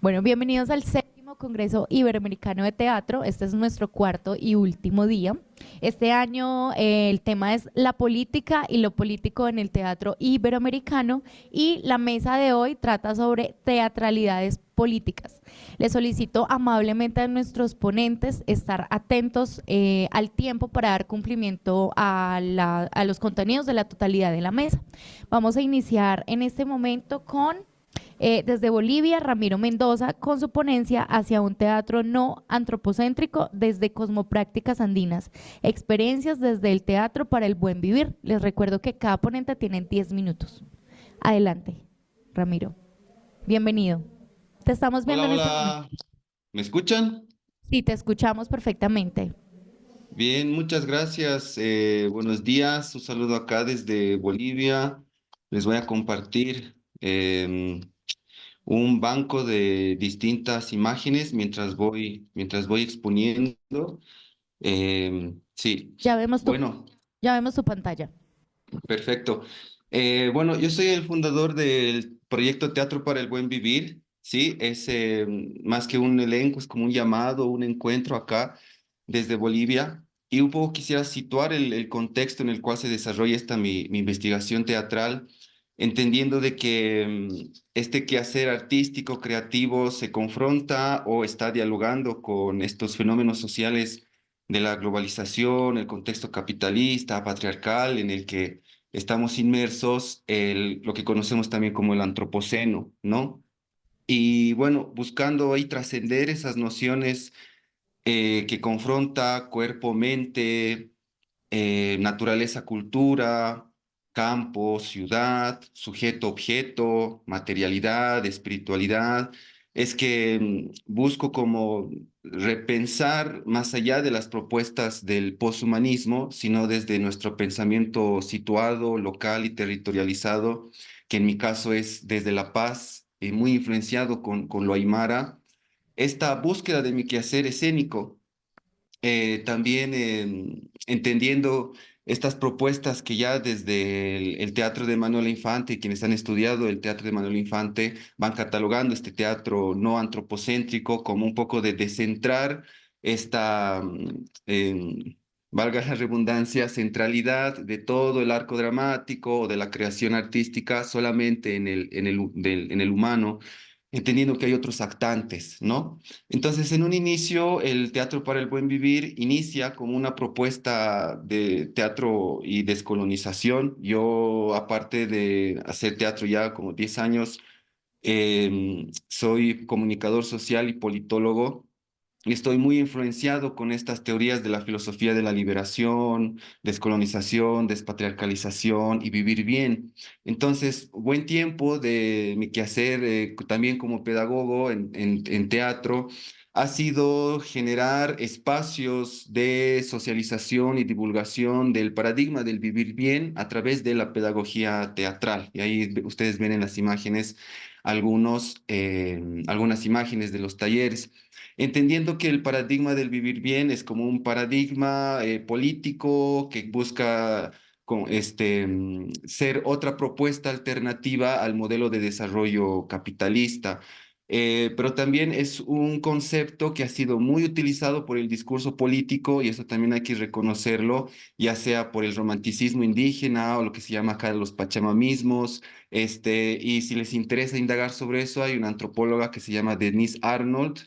Bueno, bienvenidos al séptimo Congreso Iberoamericano de Teatro. Este es nuestro cuarto y último día. Este año el tema es la política y lo político en el teatro iberoamericano y la mesa de hoy trata sobre teatralidades políticas. Les solicito amablemente a nuestros ponentes estar atentos al tiempo para dar cumplimiento a los contenidos de la totalidad de la mesa. Vamos a iniciar en este momento con desde Bolivia, Ramiro Mendoza, con su ponencia hacia un teatro no antropocéntrico desde Cosmoprácticas Andinas, experiencias desde el teatro para el buen vivir. Les recuerdo que cada ponente tiene 10 minutos. Adelante, Ramiro. Bienvenido. Te estamos viendo Hola, en este momento. hola. ¿Me escuchan? Sí, te escuchamos perfectamente. Bien, muchas gracias. Buenos días. Un saludo acá desde Bolivia. Les voy a compartir un banco de distintas imágenes mientras voy exponiendo. Sí, Ya vemos tu, bueno, ya vemos tu pantalla. perfecto. Bueno, yo soy el fundador del proyecto Teatro para el Buen Vivir. Sí, es más que un elenco, es como un llamado, un encuentro acá desde Bolivia. Y un poco quisiera situar el contexto en el cual se desarrolla mi investigación teatral, entendiendo de que este quehacer artístico, creativo, se confronta o está dialogando con estos fenómenos sociales de la globalización, el contexto capitalista, patriarcal, en el que estamos inmersos, lo que conocemos también como el antropoceno, ¿no? Y bueno, buscando ahí trascender esas nociones que confronta cuerpo, mente, naturaleza, cultura, campo, ciudad, sujeto, objeto, materialidad, espiritualidad. Es que busco como repensar más allá de las propuestas del poshumanismo, sino desde nuestro pensamiento situado, local y territorializado, que en mi caso es desde La Paz, muy influenciado con lo aymara, esta búsqueda de mi quehacer escénico, también entendiendo estas propuestas que ya desde el teatro de Manuel Infante, quienes han estudiado el teatro de Manuel Infante, van catalogando este teatro no antropocéntrico como un poco de descentrar esta, valga la redundancia, centralidad de todo el arco dramático o de la creación artística solamente en el humano, entendiendo que hay otros actantes, ¿no? Entonces, en un inicio, el Teatro para el Buen Vivir inicia como una propuesta de teatro y descolonización. Yo, aparte de hacer teatro ya como 10 años, soy comunicador social y politólogo. Y estoy muy influenciado con estas teorías de la filosofía de la liberación, descolonización, despatriarcalización y vivir bien. Entonces, buen tiempo de mi quehacer también como pedagogo en teatro ha sido generar espacios de socialización y divulgación del paradigma del vivir bien a través de la pedagogía teatral. Y ahí ustedes ven en las imágenes algunas imágenes de los talleres, entendiendo que el paradigma del vivir bien es como un paradigma político que busca ser otra propuesta alternativa al modelo de desarrollo capitalista. Pero también es un concepto que ha sido muy utilizado por el discurso político, y eso también hay que reconocerlo, ya sea por el romanticismo indígena o lo que se llama acá los pachamamismos. Y si les interesa indagar sobre eso, hay una antropóloga que se llama Denise Arnold,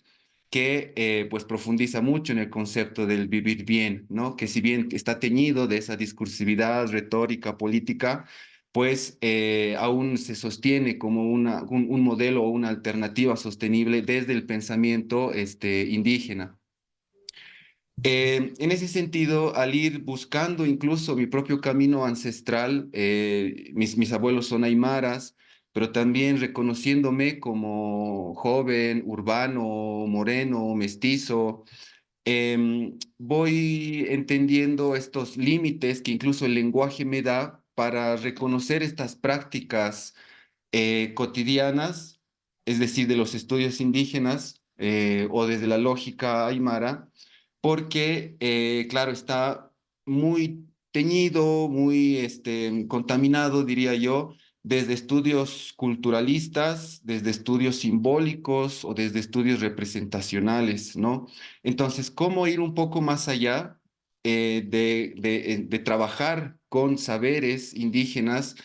que pues profundiza mucho en el concepto del vivir bien, ¿no? Que si bien está teñido de esa discursividad, retórica, política, pues aún se sostiene como un modelo o una alternativa sostenible desde el pensamiento indígena. En ese sentido, al ir buscando incluso mi propio camino ancestral, mis abuelos son aymaras, pero también reconociéndome como joven, urbano, moreno, mestizo, voy entendiendo estos límites que incluso el lenguaje me da para reconocer estas prácticas cotidianas, es decir, de los estudios indígenas o desde la lógica aymara, porque, claro, está muy teñido, muy contaminado, diría yo, desde estudios culturalistas, desde estudios simbólicos o desde estudios representacionales, ¿no? Entonces, ¿cómo ir un poco más allá de trabajar con saberes indígenas,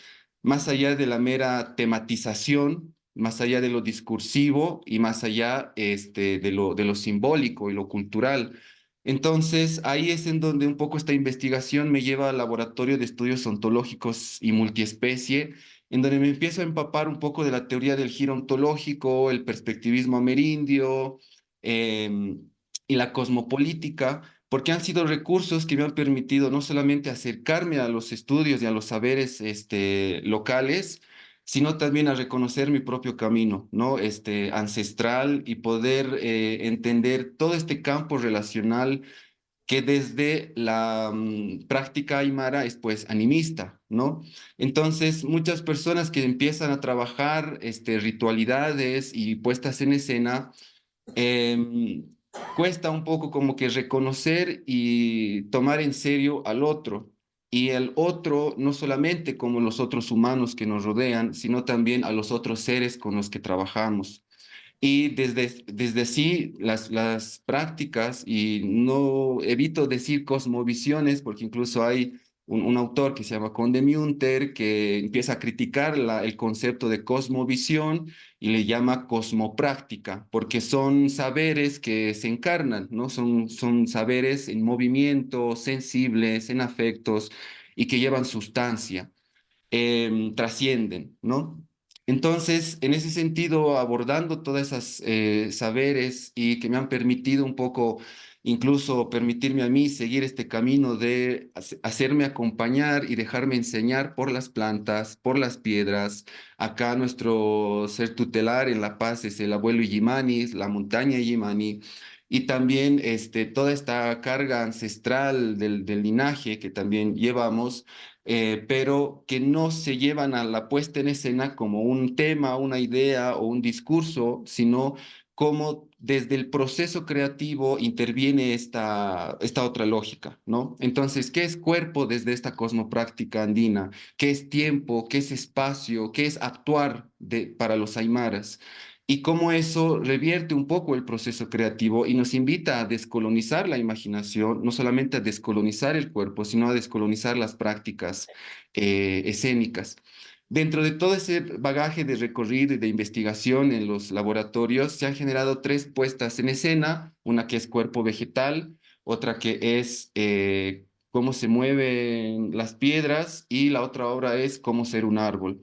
más allá de la mera tematización, más allá de lo discursivo y más allá de lo simbólico y lo cultural? Entonces, ahí es en donde un poco esta investigación me lleva al laboratorio de estudios ontológicos y multiespecie, en donde me empiezo a empapar un poco de la teoría del giro ontológico, el perspectivismo amerindio y la cosmopolítica, porque han sido recursos que me han permitido no solamente acercarme a los estudios y a los saberes locales, sino también a reconocer mi propio camino, ¿no? Ancestral y poder entender todo este campo relacional que desde la práctica aymara es pues animista, ¿no? Entonces, muchas personas que empiezan a trabajar ritualidades y puestas en escena, em, cuesta un poco como que reconocer y tomar en serio al otro. Y el otro, no solamente como los otros humanos que nos rodean, sino también a los otros seres con los que trabajamos. Y desde así las prácticas, y no evito decir cosmovisiones, porque incluso hay un autor que se llama Conde Münter que empieza a criticar el concepto de cosmovisión y le llama cosmopráctica, porque son saberes que se encarnan, ¿no? Son saberes en movimiento, sensibles, en afectos y que llevan sustancia, trascienden, ¿no? Entonces, en ese sentido, abordando todas esas saberes y que me han permitido un poco, incluso permitirme a mí seguir este camino de hacerme acompañar y dejarme enseñar por las plantas, por las piedras. Acá nuestro ser tutelar en La Paz es el abuelo Illimani, la montaña Illimani. Y también toda esta carga ancestral del linaje que también llevamos, pero que no se llevan a la puesta en escena como un tema, una idea o un discurso, sino como desde el proceso creativo interviene esta otra lógica, ¿no? Entonces, ¿qué es cuerpo desde esta cosmopráctica andina? ¿Qué es tiempo? ¿Qué es espacio? ¿Qué es actuar para los aymaras? Y cómo eso revierte un poco el proceso creativo y nos invita a descolonizar la imaginación, no solamente a descolonizar el cuerpo, sino a descolonizar las prácticas escénicas. Dentro de todo ese bagaje de recorrido y de investigación en los laboratorios, se han generado tres puestas en escena, una que es cuerpo vegetal, otra que es cómo se mueven las piedras y la otra obra es cómo ser un árbol.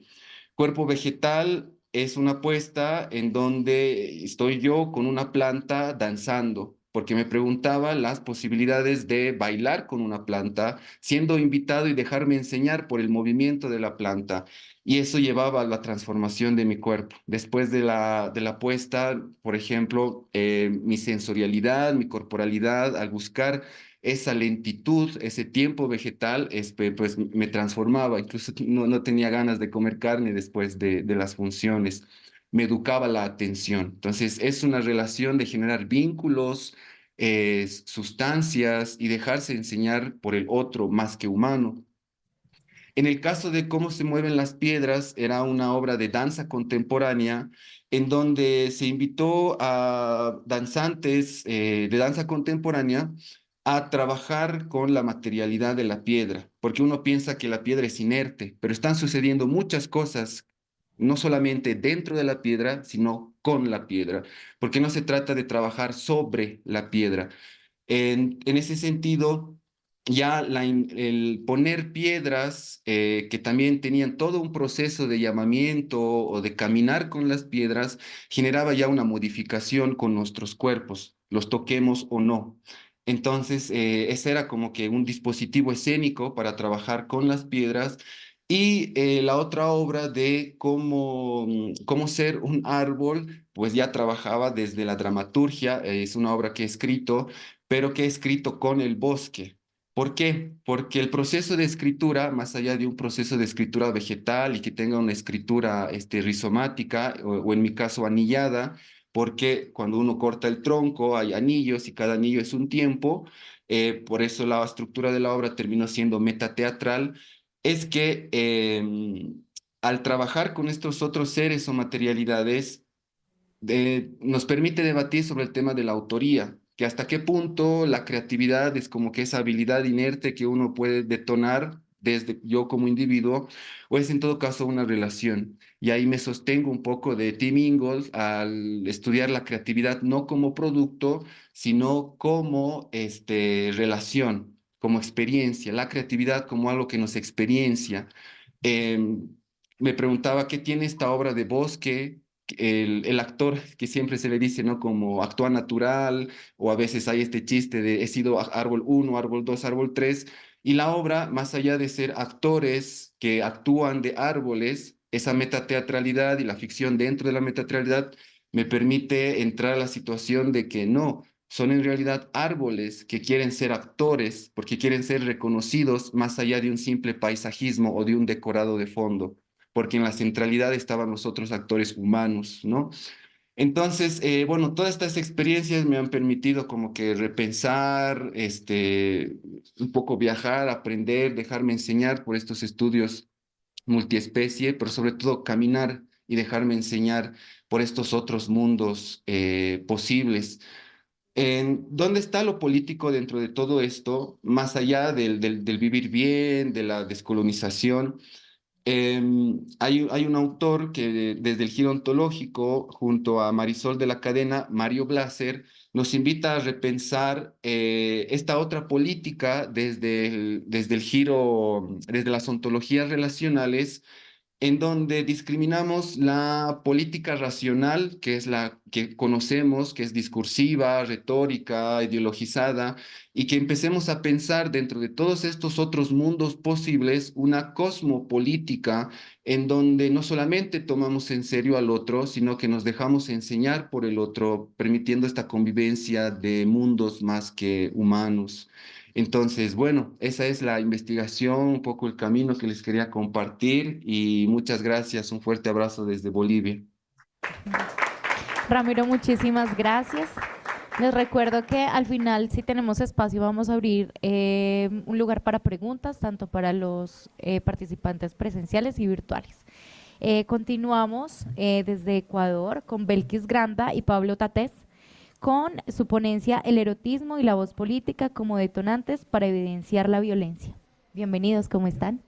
Cuerpo vegetal es una puesta en donde estoy yo con una planta danzando, porque me preguntaba las posibilidades de bailar con una planta, siendo invitado y dejarme enseñar por el movimiento de la planta. Y eso llevaba a la transformación de mi cuerpo. Después de la puesta, por ejemplo, mi sensorialidad, mi corporalidad, al buscar esa lentitud, ese tiempo vegetal, pues me transformaba, incluso no tenía ganas de comer carne después de las funciones, me educaba la atención. Entonces, es una relación de generar vínculos, sustancias y dejarse enseñar por el otro más que humano. En el caso de cómo se mueven las piedras, era una obra de danza contemporánea en donde se invitó a danzantes de danza contemporánea a trabajar con la materialidad de la piedra, porque uno piensa que la piedra es inerte, pero están sucediendo muchas cosas, no solamente dentro de la piedra, sino con la piedra, porque no se trata de trabajar sobre la piedra. En ese sentido, ya el poner piedras que también tenían todo un proceso de llamamiento o de caminar con las piedras, generaba ya una modificación con nuestros cuerpos, los toquemos o no. Entonces, ese era como que un dispositivo escénico para trabajar con las piedras. Y la otra obra de cómo ser un árbol, pues ya trabajaba desde la dramaturgia, es una obra que he escrito pero que he escrito con el bosque. ¿Por qué? Porque el proceso de escritura, más allá de un proceso de escritura vegetal y que tenga una escritura rizomática o en mi caso anillada, porque cuando uno corta el tronco hay anillos y cada anillo es un tiempo, por eso la estructura de la obra terminó siendo metateatral, es que al trabajar con estos otros seres o materialidades, nos permite debatir sobre el tema de la autoría, que hasta qué punto la creatividad es como que esa habilidad inerte que uno puede detonar desde yo como individuo, o es en todo caso una relación. Y ahí me sostengo un poco de Tim Ingold al estudiar la creatividad no como producto, sino como relación, como experiencia, la creatividad como algo que nos experiencia. Em, Me preguntaba qué tiene esta obra de Bosque, el actor que siempre se le dice, ¿no? Como actúa natural, o a veces hay este chiste de he sido árbol uno, árbol 2, árbol 3, y la obra, más allá de ser actores que actúan de árboles, esa metateatralidad y la ficción dentro de la metateatralidad me permite entrar a la situación de que no, son en realidad árboles que quieren ser actores porque quieren ser reconocidos más allá de un simple paisajismo o de un decorado de fondo, porque en la centralidad estaban los otros actores humanos, ¿no? Entonces, bueno, todas estas experiencias me han permitido como que repensar, un poco viajar, aprender, dejarme enseñar por estos estudios multiespecie, pero sobre todo caminar y dejarme enseñar por estos otros mundos posibles. ¿Dónde está lo político dentro de todo esto, más allá del vivir bien, de la descolonización? Hay un autor que desde el giro ontológico, junto a Marisol de la Cadena, Mario Blaser, nos invita a repensar esta otra política desde el giro, desde las ontologías relacionales, en donde discriminamos la política racional, que es la que conocemos, que es discursiva, retórica, ideologizada, y que empecemos a pensar dentro de todos estos otros mundos posibles una cosmopolítica en donde no solamente tomamos en serio al otro, sino que nos dejamos enseñar por el otro, permitiendo esta convivencia de mundos más que humanos. Entonces, bueno, esa es la investigación, un poco el camino que les quería compartir y muchas gracias. Un fuerte abrazo desde Bolivia. Ramiro, muchísimas gracias. Les recuerdo que al final, si tenemos espacio, vamos a abrir un lugar para preguntas, tanto para los participantes presenciales y virtuales. Continuamos desde Ecuador con Belkis Granda y Pablo Tatés con su ponencia El erotismo y la voz política como detonantes para evidenciar la violencia. Bienvenidos, ¿cómo están?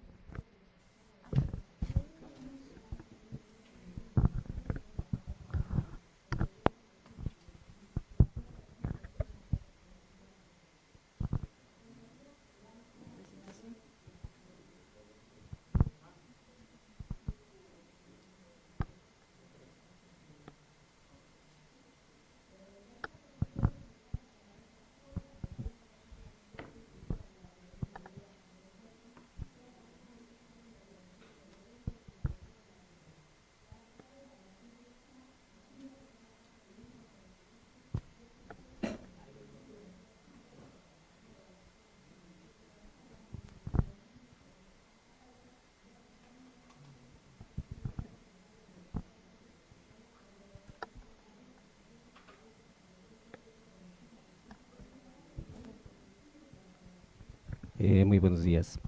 Muy buenos días.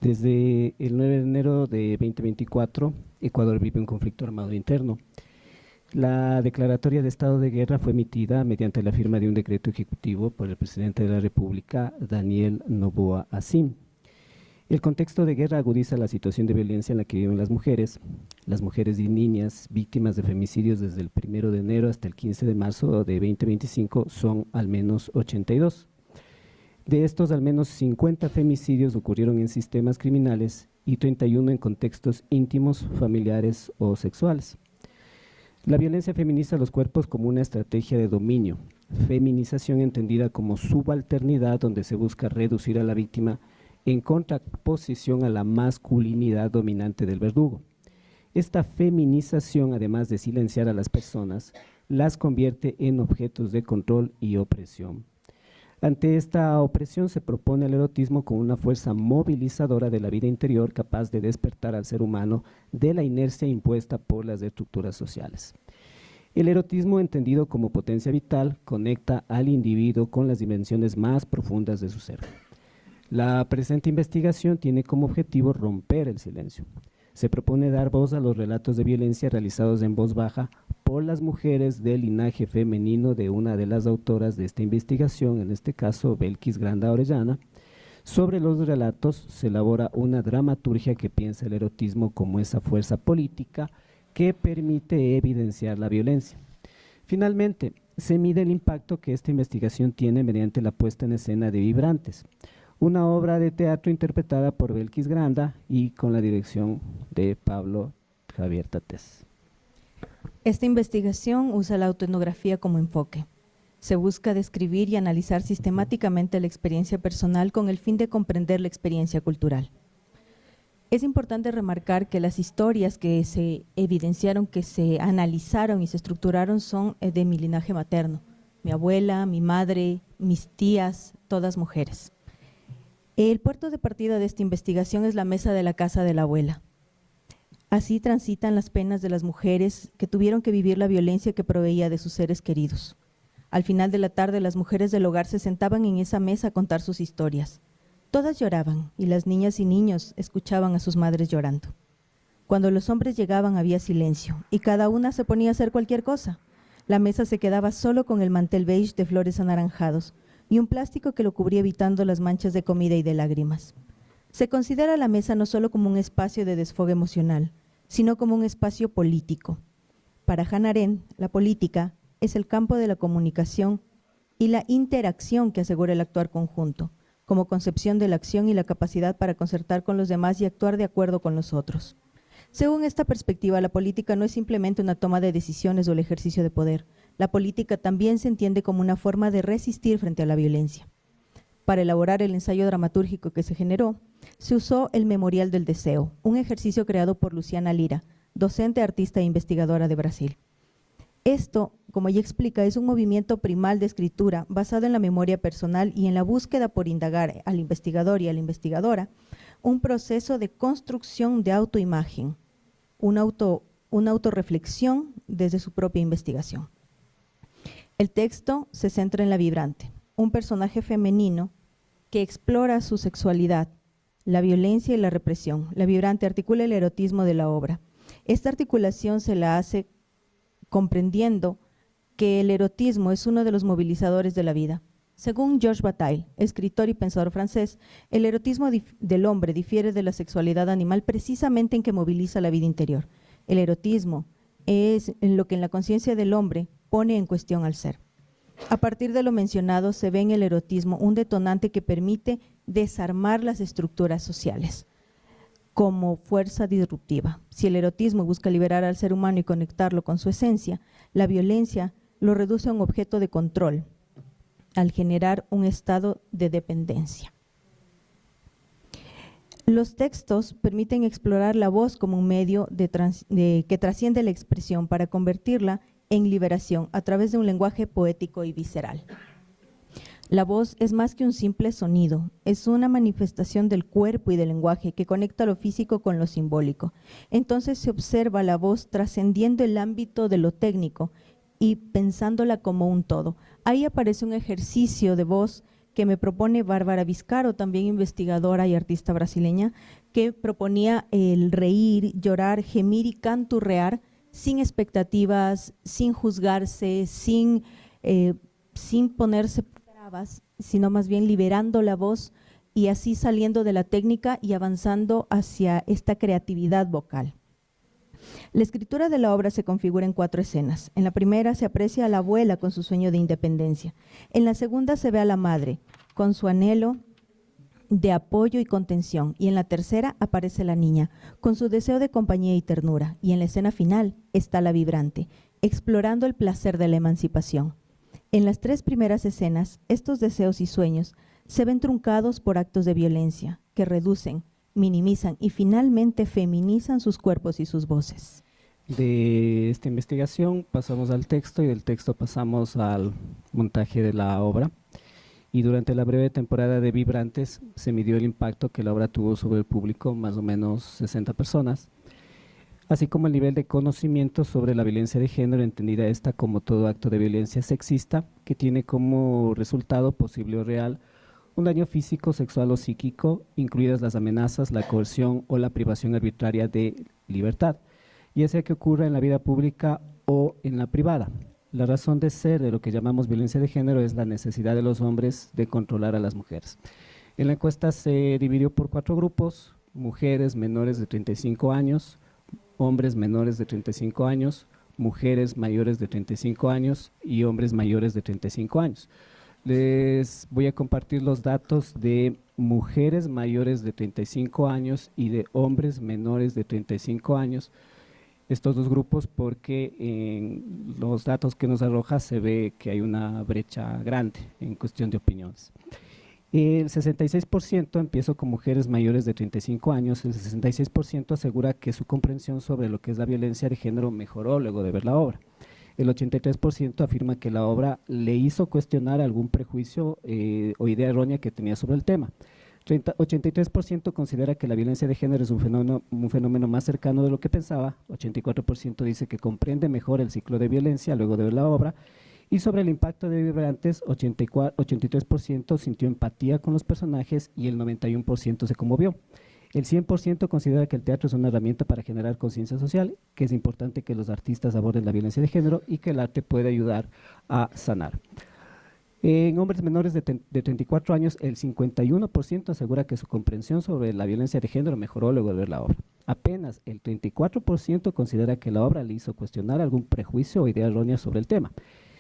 Desde el 9 de enero de 2024, Ecuador vive un conflicto armado interno. La declaratoria de estado de guerra fue emitida mediante la firma de un decreto ejecutivo por el presidente de la República, Daniel Noboa Assim. El contexto de guerra agudiza la situación de violencia en la que viven las mujeres y niñas víctimas de femicidios desde el 1 de enero hasta el 15 de marzo de 2025 son al menos 82. De estos, al menos 50 femicidios ocurrieron en sistemas criminales y 31 en contextos íntimos, familiares o sexuales. La violencia feminiza los cuerpos como una estrategia de dominio, feminización entendida como subalternidad, donde se busca reducir a la víctima en contraposición a la masculinidad dominante del verdugo. Esta feminización, además de silenciar a las personas, las convierte en objetos de control y opresión. Ante esta opresión se propone el erotismo como una fuerza movilizadora de la vida interior capaz de despertar al ser humano de la inercia impuesta por las estructuras sociales. El erotismo, entendido como potencia vital, conecta al individuo con las dimensiones más profundas de su ser. La presente investigación tiene como objetivo romper el silencio, Se propone dar voz a los relatos de violencia realizados en voz baja por las mujeres del linaje femenino de una de las autoras de esta investigación, en este caso Belkis Granda Orellana. Sobre los relatos se elabora una dramaturgia que piensa el erotismo como esa fuerza política que permite evidenciar la violencia. Finalmente, se mide el impacto que esta investigación tiene mediante la puesta en escena de Vibrantes, una obra de teatro interpretada por Belkis Granda y con la dirección de Pablo Javier Tatés. Esta investigación usa la autoetnografía como enfoque. Se busca describir y analizar sistemáticamente la experiencia personal con el fin de comprender la experiencia cultural. Es importante remarcar que las historias que se evidenciaron, que se analizaron y se estructuraron son de mi linaje materno. Mi abuela, mi madre, mis tías, todas mujeres. El puerto de partida de esta investigación es la mesa de la casa de la abuela. Así transitan las penas de las mujeres que tuvieron que vivir la violencia que proveía de sus seres queridos. Al final de la tarde, las mujeres del hogar se sentaban en esa mesa a contar sus historias. Todas lloraban y las niñas y niños escuchaban a sus madres llorando. Cuando los hombres llegaban había silencio y cada una se ponía a hacer cualquier cosa. La mesa se quedaba solo con el mantel beige de flores anaranjados y un plástico que lo cubría evitando las manchas de comida y de lágrimas. Se considera la mesa no solo como un espacio de desfogue emocional, sino como un espacio político. Para Hannah Arendt, la política es el campo de la comunicación y la interacción que asegura el actuar conjunto, como concepción de la acción y la capacidad para concertar con los demás y actuar de acuerdo con los otros. Según esta perspectiva, la política no es simplemente una toma de decisiones o el ejercicio de poder. La política también se entiende como una forma de resistir frente a la violencia. Para elaborar el ensayo dramatúrgico que se generó, se usó el Memorial del Deseo, un ejercicio creado por Luciana Lira, docente, artista e investigadora de Brasil. Esto, como ella explica, es un movimiento primal de escritura basado en la memoria personal y en la búsqueda por indagar al investigador y a la investigadora un proceso de construcción de autoimagen, una autorreflexión desde su propia investigación. El texto se centra en la Vibrante, un personaje femenino que explora su sexualidad, la violencia y la represión. La Vibrante articula el erotismo de la obra. Esta articulación se la hace comprendiendo que el erotismo es uno de los movilizadores de la vida. Según Georges Bataille, escritor y pensador francés, el erotismo del hombre difiere de la sexualidad animal precisamente en que moviliza la vida interior. El erotismo es lo que en la conciencia del hombre pone en cuestión al ser. A partir de lo mencionado, se ve en el erotismo un detonante que permite desarmar las estructuras sociales como fuerza disruptiva. Si el erotismo busca liberar al ser humano y conectarlo con su esencia, la violencia lo reduce a un objeto de control, al generar un estado de dependencia. Los textos permiten explorar la voz como un medio que trasciende la expresión para convertirla en liberación a través de un lenguaje poético y visceral. La voz es más que un simple sonido, es una manifestación del cuerpo y del lenguaje que conecta lo físico con lo simbólico. Entonces se observa la voz trascendiendo el ámbito de lo técnico y pensándola como un todo. Ahí aparece un ejercicio de voz que me propone Bárbara Vizcarro, también investigadora y artista brasileña, que proponía el reír, llorar, gemir y canturrear sin expectativas, sin juzgarse, sin ponerse trabas, sino más bien liberando la voz y así saliendo de la técnica y avanzando hacia esta creatividad vocal. La escritura de la obra se configura en 4 escenas. En la primera se aprecia a la abuela con su sueño de independencia. En la segunda se ve a la madre con su anhelo de apoyo y contención. Y en la tercera aparece la niña con su deseo de compañía y ternura. Y en la escena final está la Vibrante, explorando el placer de la emancipación. En las 3 primeras escenas, estos deseos y sueños se ven truncados por actos de violencia que reducen, minimizan y finalmente feminizan sus cuerpos y sus voces. De esta investigación pasamos al texto y del texto pasamos al montaje de la obra. Y durante la breve temporada de Vibrantes se midió el impacto que la obra tuvo sobre el público, más o menos 60 personas, así como el nivel de conocimiento sobre la violencia de género, entendida esta como todo acto de violencia sexista que tiene como resultado posible o real Un daño físico, sexual o psíquico, incluidas las amenazas, la coerción o la privación arbitraria de libertad, ya sea que ocurra en la vida pública o en la privada. La razón de ser de lo que llamamos violencia de género es la necesidad de los hombres de controlar a las mujeres. En la encuesta se dividió por 4 grupos: mujeres menores de 35 años, hombres menores de 35 años, mujeres mayores de 35 años y hombres mayores de 35 años. Les voy a compartir los datos de mujeres mayores de 35 años y de hombres menores de 35 años, estos dos grupos, porque en los datos que nos arroja se ve que hay una brecha grande en cuestión de opiniones. El 66%, empiezo con mujeres mayores de 35 años, el 66% asegura que su comprensión sobre lo que es la violencia de género mejoró luego de ver la obra. El 83% afirma que la obra le hizo cuestionar algún prejuicio o idea errónea que tenía sobre el tema. 83% considera que la violencia de género es un fenómeno más cercano de lo que pensaba. 84% dice que comprende mejor el ciclo de violencia luego de ver la obra. Y sobre el impacto de Vibrantes, 83% sintió empatía con los personajes y el 91% se conmovió. El 100% considera que el teatro es una herramienta para generar conciencia social, que es importante que los artistas aborden la violencia de género y que el arte puede ayudar a sanar. En hombres menores de 34 años, el 51% asegura que su comprensión sobre la violencia de género mejoró luego de ver la obra. Apenas el 34% considera que la obra le hizo cuestionar algún prejuicio o idea errónea sobre el tema.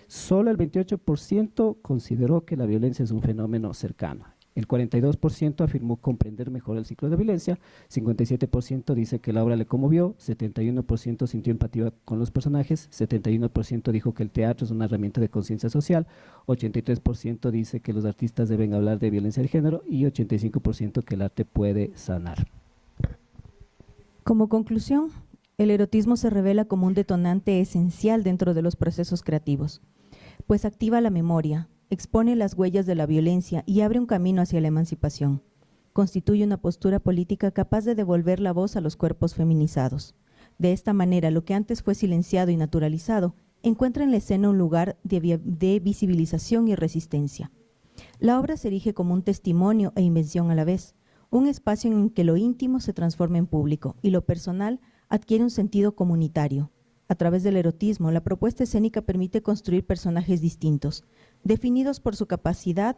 Solo el 28% consideró que la violencia es un fenómeno cercano. El 42% afirmó comprender mejor el ciclo de violencia, 57% dice que la obra le conmovió, 71% sintió empatía con los personajes, 71% dijo que el teatro es una herramienta de conciencia social, 83% dice que los artistas deben hablar de violencia de género y 85% que el arte puede sanar. Como conclusión, el erotismo se revela como un detonante esencial dentro de los procesos creativos, pues activa la memoria, expone las huellas de la violencia y abre un camino hacia la emancipación. Constituye una postura política capaz de devolver la voz a los cuerpos feminizados. De esta manera, lo que antes fue silenciado y naturalizado encuentra en la escena un lugar de visibilización y resistencia. La obra se erige como un testimonio e invención a la vez, un espacio en que lo íntimo se transforma en público y lo personal adquiere un sentido comunitario. A través del erotismo, la propuesta escénica permite construir personajes distintos, definidos por su capacidad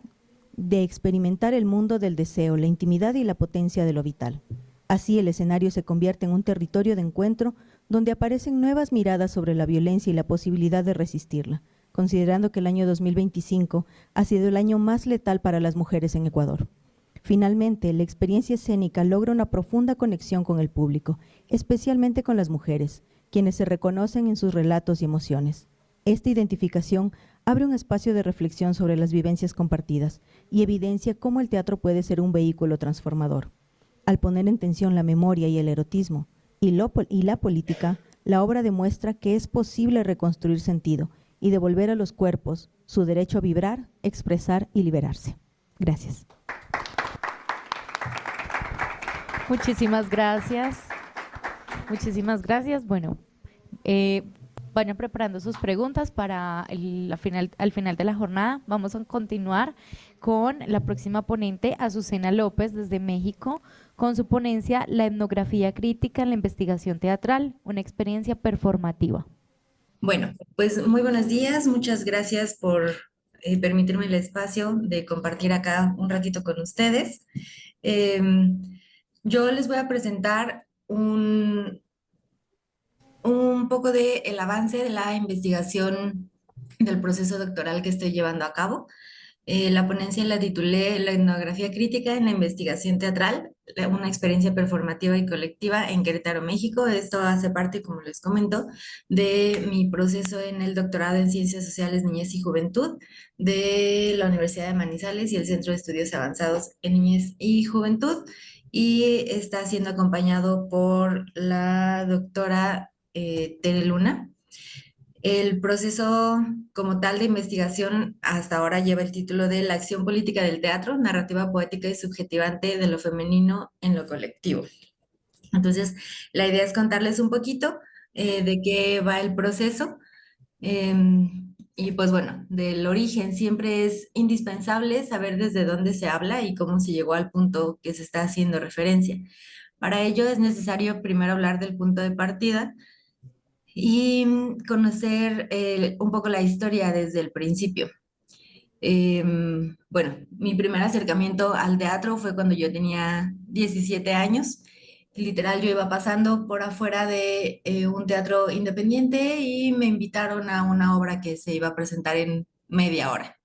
de experimentar el mundo del deseo, la intimidad y la potencia de lo vital. Así, el escenario se convierte en un territorio de encuentro donde aparecen nuevas miradas sobre la violencia y la posibilidad de resistirla, considerando que el año 2025 ha sido el año más letal para las mujeres en Ecuador. Finalmente, la experiencia escénica logra una profunda conexión con el público, especialmente con las mujeres, quienes se reconocen en sus relatos y emociones. Esta identificación abre un espacio de reflexión sobre las vivencias compartidas y evidencia cómo el teatro puede ser un vehículo transformador. Al poner en tensión la memoria y el erotismo y la política, la obra demuestra que es posible reconstruir sentido y devolver a los cuerpos su derecho a vibrar, expresar y liberarse. Gracias. Muchísimas gracias. Muchísimas gracias. Bueno, vayan preparando sus preguntas para al final de la jornada. Vamos a continuar con la próxima ponente, Azucena López, desde México, con su ponencia La etnografía crítica en la investigación teatral, una experiencia performativa. Bueno, pues muy buenos días. Muchas gracias por permitirme el espacio de compartir acá un ratito con ustedes. Yo les voy a presentar un poco del avance de la investigación del proceso doctoral que estoy llevando a cabo. La ponencia la titulé La etnografía crítica en la investigación teatral, una experiencia performativa y colectiva en Querétaro, México. Esto hace parte, como les comento, de mi proceso en el doctorado en Ciencias Sociales, Niñez y Juventud de la Universidad de Manizales y el Centro de Estudios Avanzados en Niñez y Juventud, y está siendo acompañado por la doctora Tere Luna. El proceso como tal de investigación hasta ahora lleva el título de La acción política del teatro, narrativa poética y subjetivante de lo femenino en lo colectivo. Entonces, la idea es contarles un poquito de qué va el proceso. Y pues bueno, del origen siempre es indispensable saber desde dónde se habla y cómo se llegó al punto que se está haciendo referencia. Para ello es necesario primero hablar del punto de partida y conocer un poco la historia desde el principio. Bueno, mi primer acercamiento al teatro fue cuando yo tenía 17 años. Literal, yo iba pasando por afuera de un teatro independiente y me invitaron a una obra que se iba a presentar en media hora.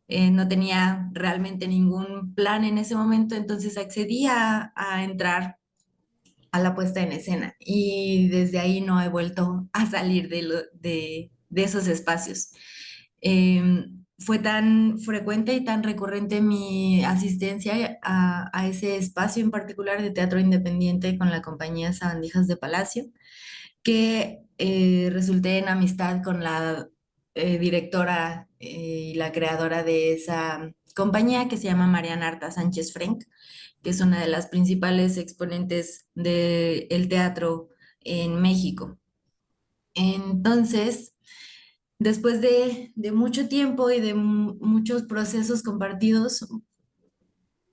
No tenía realmente ningún plan en ese momento, entonces accedí a entrar a la puesta en escena y desde ahí no he vuelto a salir de esos espacios. Fue tan frecuente y tan recurrente mi asistencia a ese espacio en particular de teatro independiente con la compañía Sabandijas de Palacio, que resulté en amistad con la directora y la creadora de esa compañía, que se llama Mariana Arta Sánchez Frank, que es una de las principales exponentes del teatro en México. Entonces, después de mucho tiempo y de muchos procesos compartidos,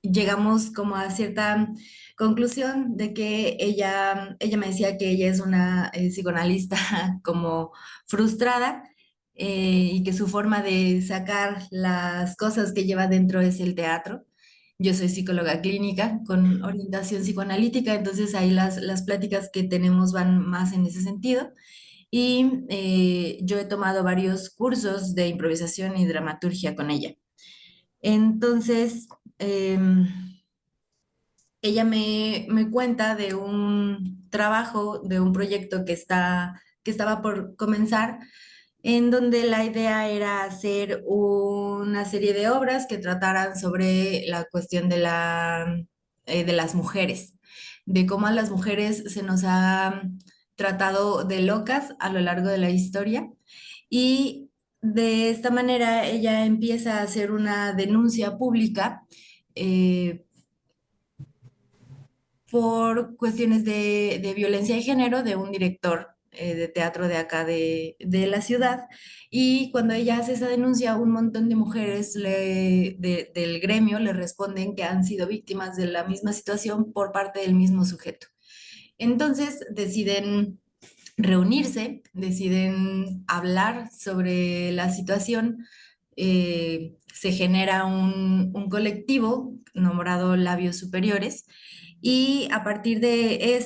llegamos como a cierta conclusión de que ella me decía que ella es una psicoanalista como frustrada, y que su forma de sacar las cosas que lleva dentro es el teatro. Yo soy psicóloga clínica con orientación psicoanalítica, entonces ahí las pláticas que tenemos van más en ese sentido. Y yo he tomado varios cursos de improvisación y dramaturgia con ella. Entonces, ella me cuenta de un trabajo, de un proyecto que estaba por comenzar, en donde la idea era hacer una serie de obras que trataran sobre la cuestión de las mujeres, de cómo a las mujeres se nos ha tratado de locas a lo largo de la historia. Y de esta manera ella empieza a hacer una denuncia pública eh, por cuestiones de violencia de género de un director de teatro de acá de la ciudad. Y cuando ella hace esa denuncia, un montón de mujeres del gremio le responden que han sido víctimas de la misma situación por parte del mismo sujeto. Entonces deciden reunirse, deciden hablar sobre la situación. Se genera un colectivo nombrado Labios Superiores, y a partir de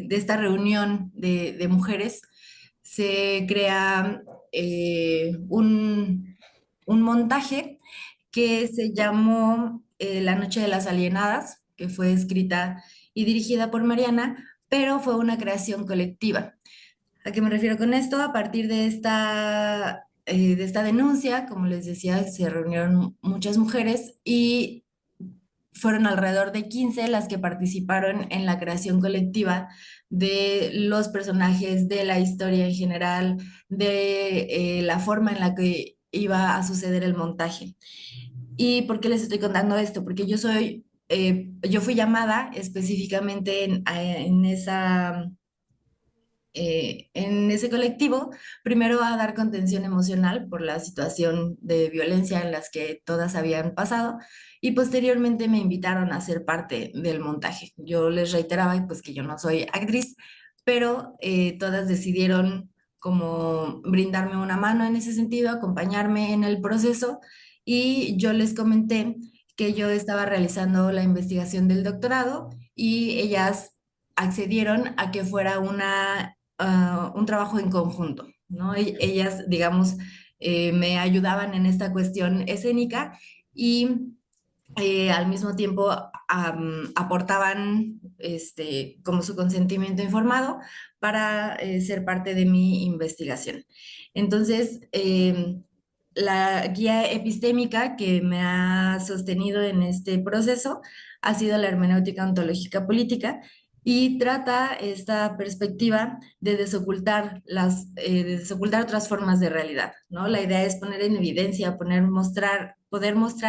esta reunión de mujeres se crea un montaje que se llamó La Noche de las Alienadas, que fue escrita y dirigida por Mariana, pero fue una creación colectiva. ¿A qué me refiero con esto? A partir de esta denuncia, como les decía, se reunieron muchas mujeres y fueron alrededor de 15 las que participaron en la creación colectiva de los personajes, de la historia en general, de la forma en la que iba a suceder el montaje. ¿Y por qué les estoy contando esto? Porque yo fui llamada específicamente en ese colectivo, primero a dar contención emocional por la situación de violencia en las que todas habían pasado, y posteriormente me invitaron a ser parte del montaje. Yo les reiteraba pues que yo no soy actriz, pero todas decidieron como brindarme una mano en ese sentido, acompañarme en el proceso, y yo les comenté que yo estaba realizando la investigación del doctorado y ellas accedieron a que fuera un trabajo en conjunto, ¿no? Ellas, digamos, me ayudaban en esta cuestión escénica y al mismo tiempo aportaban como su consentimiento informado para ser parte de mi investigación. Entonces, la guía epistémica que me ha sostenido en este proceso ha sido la hermenéutica ontológica política, y trata esta perspectiva de de desocultar otras formas de realidad, ¿no? La idea es poner en evidencia, poder mostrar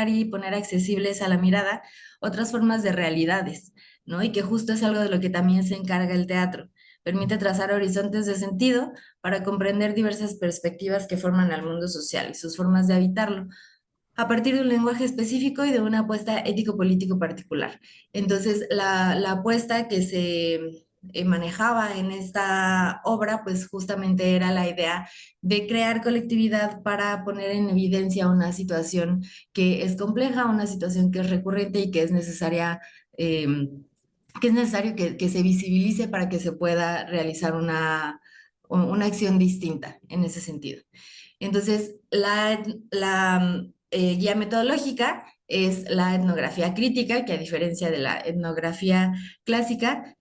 y poner accesibles a la mirada otras formas de realidades, ¿no? Y que justo es algo de lo que también se encarga el teatro, permite trazar horizontes de sentido para comprender diversas perspectivas que forman al mundo social y sus formas de habitarlo, a partir de un lenguaje específico y de una apuesta ético-político particular. Entonces, la apuesta que se manejaba en esta obra, pues justamente era la idea de crear colectividad para poner en evidencia una situación que es compleja, una situación que es recurrente y que es necesaria, que es necesario que se visibilice para que se pueda realizar una acción distinta en ese sentido. Entonces, la guía metodológica es la etnografía crítica, que a diferencia de la etnografía clásica,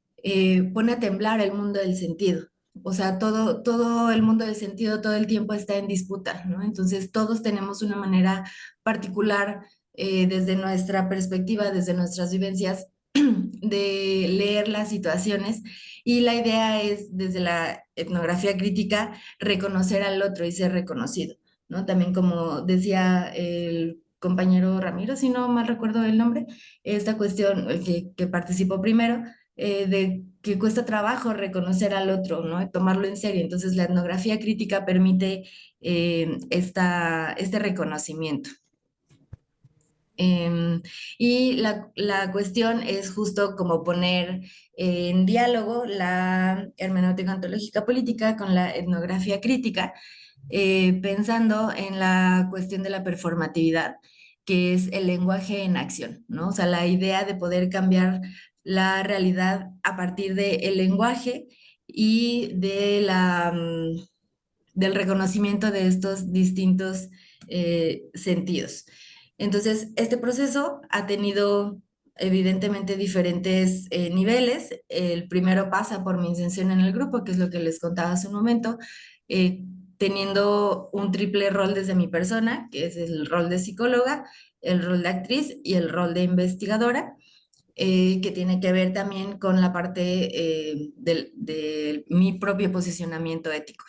pone a temblar el mundo del sentido. O sea, todo el mundo del sentido todo el tiempo está en disputa, ¿no? Entonces, todos tenemos una manera particular, desde nuestra perspectiva, desde nuestras vivencias, de leer las situaciones. Y la idea es, desde la etnografía crítica, reconocer al otro y ser reconocido, ¿no? También, como decía el compañero Ramiro, si no mal recuerdo el nombre, esta cuestión, que participó primero, de que cuesta trabajo reconocer al otro, ¿no? Tomarlo en serio. Entonces, la etnografía crítica permite este reconocimiento. Y la cuestión es justo como poner en diálogo la hermenéutica ontológica política con la etnografía crítica, pensando en la cuestión de la performatividad, que es el lenguaje en acción, ¿no? O sea, la idea de poder cambiar la realidad a partir del lenguaje y del reconocimiento de estos distintos sentidos. Entonces, este proceso ha tenido evidentemente diferentes niveles. El primero pasa por mi inserción en el grupo, que es lo que les contaba hace un momento, teniendo un triple rol desde mi persona, que es el rol de psicóloga, el rol de actriz y el rol de investigadora, que tiene que ver también con la parte de mi propio posicionamiento ético,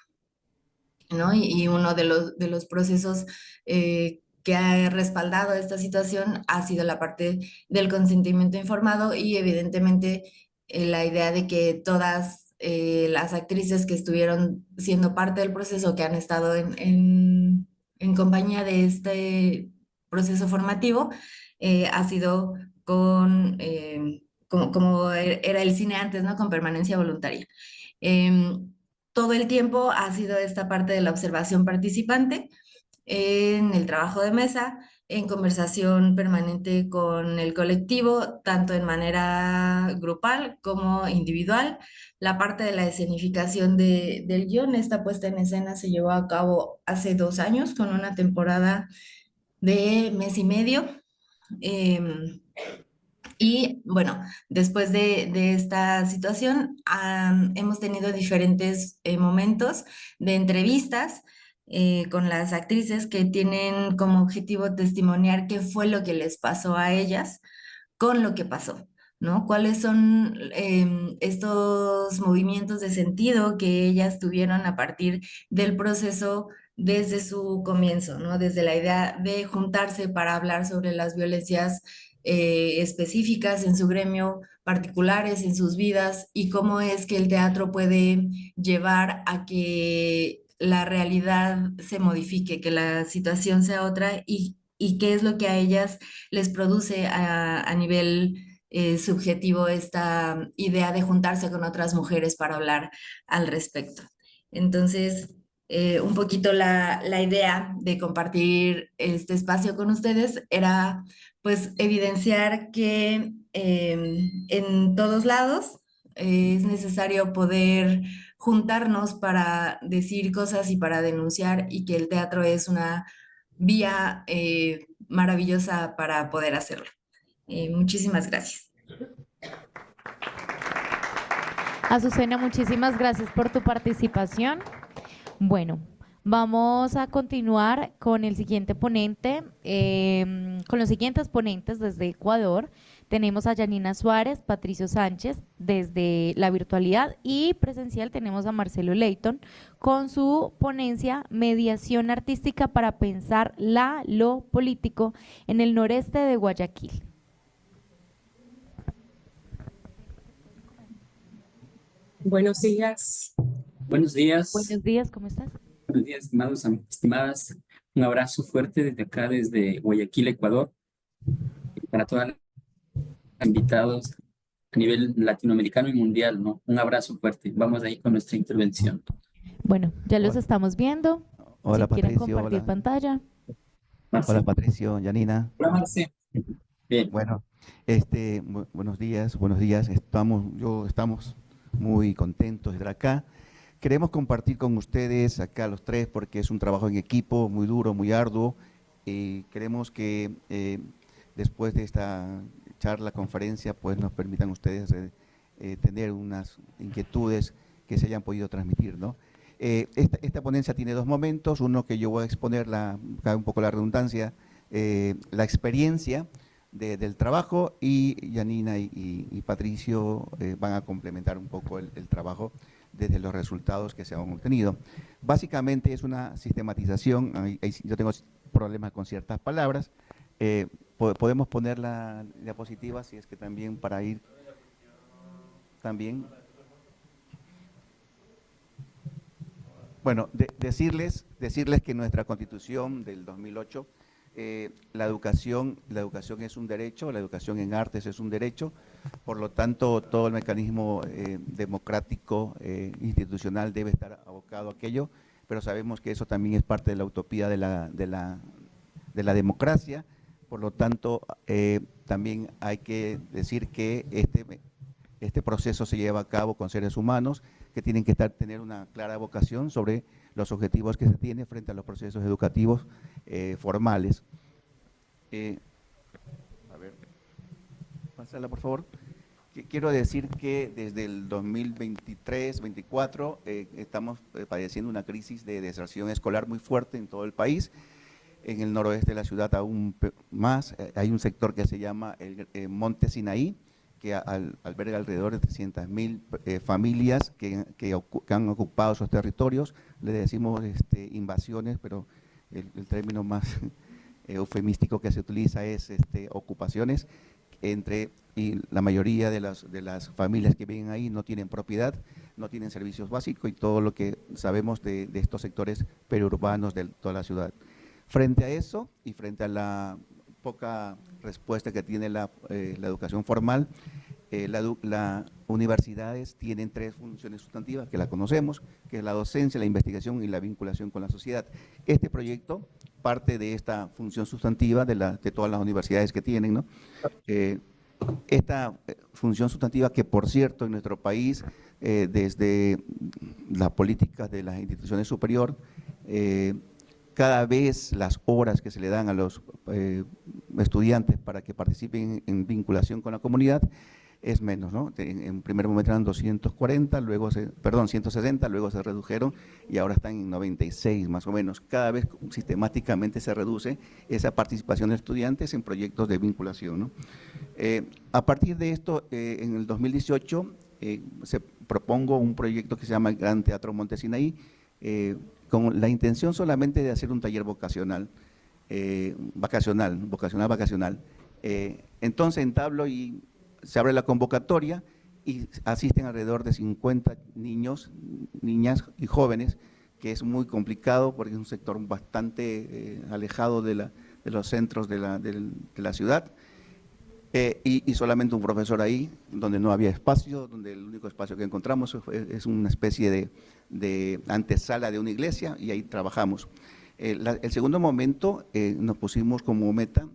¿no? Y uno de los procesos que ha respaldado esta situación ha sido la parte del consentimiento informado y evidentemente la idea de que todas las actrices que estuvieron siendo parte del proceso, que han estado en compañía de este proceso formativo, ha sido como era el cine antes, ¿no? Con permanencia voluntaria. Todo el tiempo ha sido esta parte de la observación participante, en el trabajo de mesa, en conversación permanente con el colectivo, tanto en manera grupal como individual. La parte de la escenificación del guión, esta puesta en escena se llevó a cabo hace 2 años con una temporada de mes y medio. Y bueno, después de esta situación, hemos tenido diferentes momentos de entrevistas con las actrices que tienen como objetivo testimoniar qué fue lo que les pasó a ellas con lo que pasó, ¿no? ¿Cuáles son estos movimientos de sentido que ellas tuvieron a partir del proceso desde su comienzo, ¿no? Desde la idea de juntarse para hablar sobre las violencias específicas en su gremio, particulares en sus vidas, y cómo es que el teatro puede llevar a que la realidad se modifique, que la situación sea otra, y qué es lo que a ellas les produce a nivel subjetivo esta idea de juntarse con otras mujeres para hablar al respecto. Entonces, un poquito la idea de compartir este espacio con ustedes era pues evidenciar que en todos lados es necesario poder juntarnos para decir cosas y para denunciar, y que el teatro es una vía maravillosa para poder hacerlo. Muchísimas gracias. Azucena, muchísimas gracias por tu participación. Bueno, vamos a continuar con el siguiente ponente, con los siguientes ponentes desde Ecuador. Tenemos a Yanina Suárez, Patricio Sánchez desde la virtualidad, y presencial tenemos a Marcelo Leighton con su ponencia Mediación Artística para Pensar lo Político en el Noreste de Guayaquil. Buenos días. Buenos días, Buenos días, ¿cómo estás? buenos días, estimados, estimadas. Un abrazo fuerte desde acá, desde Guayaquil, Ecuador, para todos los invitados a nivel latinoamericano y mundial, ¿no? Un abrazo fuerte. Vamos ahí con nuestra intervención. Bueno, ya los Hola, estamos viendo. hola Si quieren Patricio, compartir hola. pantalla. Hola Marce. Patricio, Yanina. Hola, Marce. Bien. Bueno, buenos días, buenos días. Estamos muy contentos de estar acá. Queremos compartir con ustedes acá los tres porque es un trabajo en equipo muy duro, muy arduo. Y queremos que después de esta charla, conferencia, pues nos permitan ustedes tener unas inquietudes que se hayan podido transmitir, ¿no? Esta ponencia tiene dos momentos, uno que yo voy a exponer, cabe un poco la redundancia, la experiencia del trabajo, y Yanina y Patricio van a complementar un poco el trabajo desde los resultados que se han obtenido. Básicamente es una sistematización, yo tengo problemas con ciertas palabras, podemos poner la diapositiva, si es que también para ir también. Bueno, decirles que nuestra Constitución del 2008, la educación es un derecho, la educación en artes es un derecho, por lo tanto todo el mecanismo democrático, institucional debe estar abocado a aquello, pero sabemos que eso también es parte de la utopía de la democracia, por lo tanto también hay que decir que este proceso se lleva a cabo con seres humanos que tienen que tener una clara vocación sobre los objetivos que se tienen frente a los procesos educativos formales. A ver, pásala por favor. Quiero decir que desde el 2023-24 estamos padeciendo una crisis de deserción escolar muy fuerte en todo el país. En el noroeste de la ciudad aún más. Hay un sector que se llama el Monte Sinaí, que alberga alrededor de 300.000 familias que han ocupado esos territorios. Le decimos invasiones, pero el término más eufemístico que se utiliza es ocupaciones, y la mayoría de las familias que viven ahí no tienen propiedad, no tienen servicios básicos y todo lo que sabemos de estos sectores periurbanos de toda la ciudad. Frente a eso y frente a la poca respuesta que tiene la educación formal, las universidades tienen tres funciones sustantivas que la conocemos, que es la docencia, la investigación y la vinculación con la sociedad. Este proyecto parte de esta función sustantiva de todas las universidades que tienen, ¿no? Esta función sustantiva que, por cierto, en nuestro país, desde las políticas de las instituciones superiores, cada vez las horas que se le dan a los estudiantes para que participen en vinculación con la comunidad es menos, ¿no? En primer momento eran 240, 160, luego se redujeron y ahora están en 96 más o menos. Cada vez sistemáticamente se reduce esa participación de estudiantes en proyectos de vinculación, ¿no? A partir de esto, en el 2018 se propongo un proyecto que se llama Gran Teatro Monte Sinaí, con la intención solamente de hacer un taller vocacional. Entonces entablo y se abre la convocatoria y asisten alrededor de 50 niños, niñas y jóvenes, que es muy complicado porque es un sector bastante alejado de los centros de la ciudad, y solamente un profesor ahí, donde no había espacio, donde el único espacio que encontramos es una especie de antesala de una iglesia, y ahí trabajamos. El segundo momento nos pusimos como meta,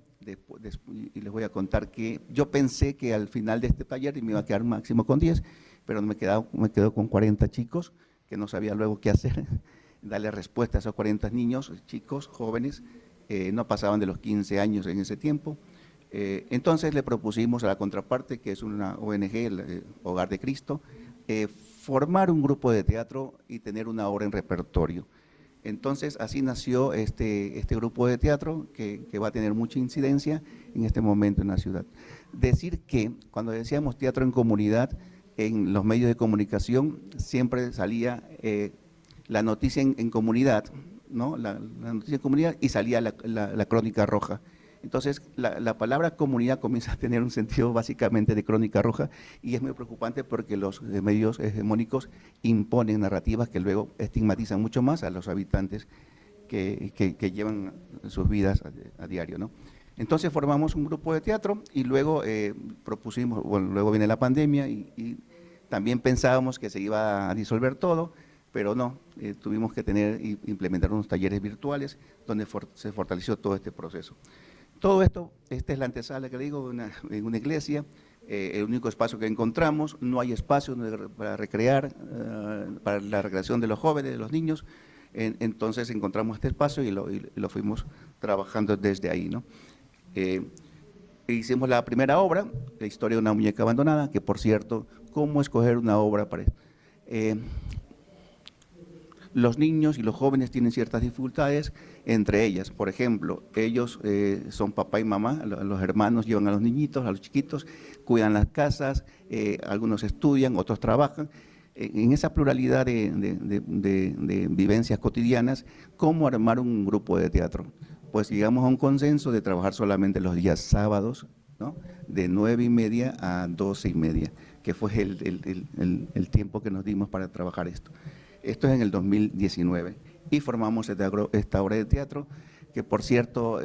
y les voy a contar que yo pensé que al final de este taller me iba a quedar máximo con 10, pero me quedo con 40 chicos, que no sabía luego qué hacer, darle respuesta a esos 40 niños, chicos, jóvenes, no pasaban de los 15 años en ese tiempo. Entonces le propusimos a la contraparte, que es una ONG, el Hogar de Cristo, formar un grupo de teatro y tener una obra en repertorio. Entonces así nació este grupo de teatro que va a tener mucha incidencia en este momento en la ciudad. Decir que cuando decíamos teatro en comunidad, en los medios de comunicación siempre salía la noticia en comunidad, ¿no? La noticia en comunidad, y salía la crónica roja. Entonces, la palabra comunidad comienza a tener un sentido básicamente de crónica roja y es muy preocupante porque los medios hegemónicos imponen narrativas que luego estigmatizan mucho más a los habitantes que llevan sus vidas a diario, ¿no? Entonces formamos un grupo de teatro y luego propusimos, bueno, luego viene la pandemia y también pensábamos que se iba a disolver todo, pero no, tuvimos que implementar unos talleres virtuales donde se fortaleció todo este proceso. Todo esto, esta es la antesala que le digo, en una iglesia, el único espacio que encontramos, no hay espacio para recrear, para la recreación de los jóvenes, de los niños, entonces encontramos este espacio y lo fuimos trabajando desde ahí, ¿no? Hicimos la primera obra, la historia de una muñeca abandonada, que por cierto, ¿cómo escoger una obra para esto? Los niños y los jóvenes tienen ciertas dificultades entre ellas. Por ejemplo, ellos son papá y mamá, los hermanos llevan a los niñitos, a los chiquitos, cuidan las casas, algunos estudian, otros trabajan. En esa pluralidad de vivencias cotidianas, ¿cómo armar un grupo de teatro? Pues llegamos a un consenso de trabajar solamente los días sábados, ¿no? De 9:30 a 12:30, que fue el tiempo que nos dimos para trabajar esto. Esto es en el 2019 y formamos esta obra de teatro que, por cierto,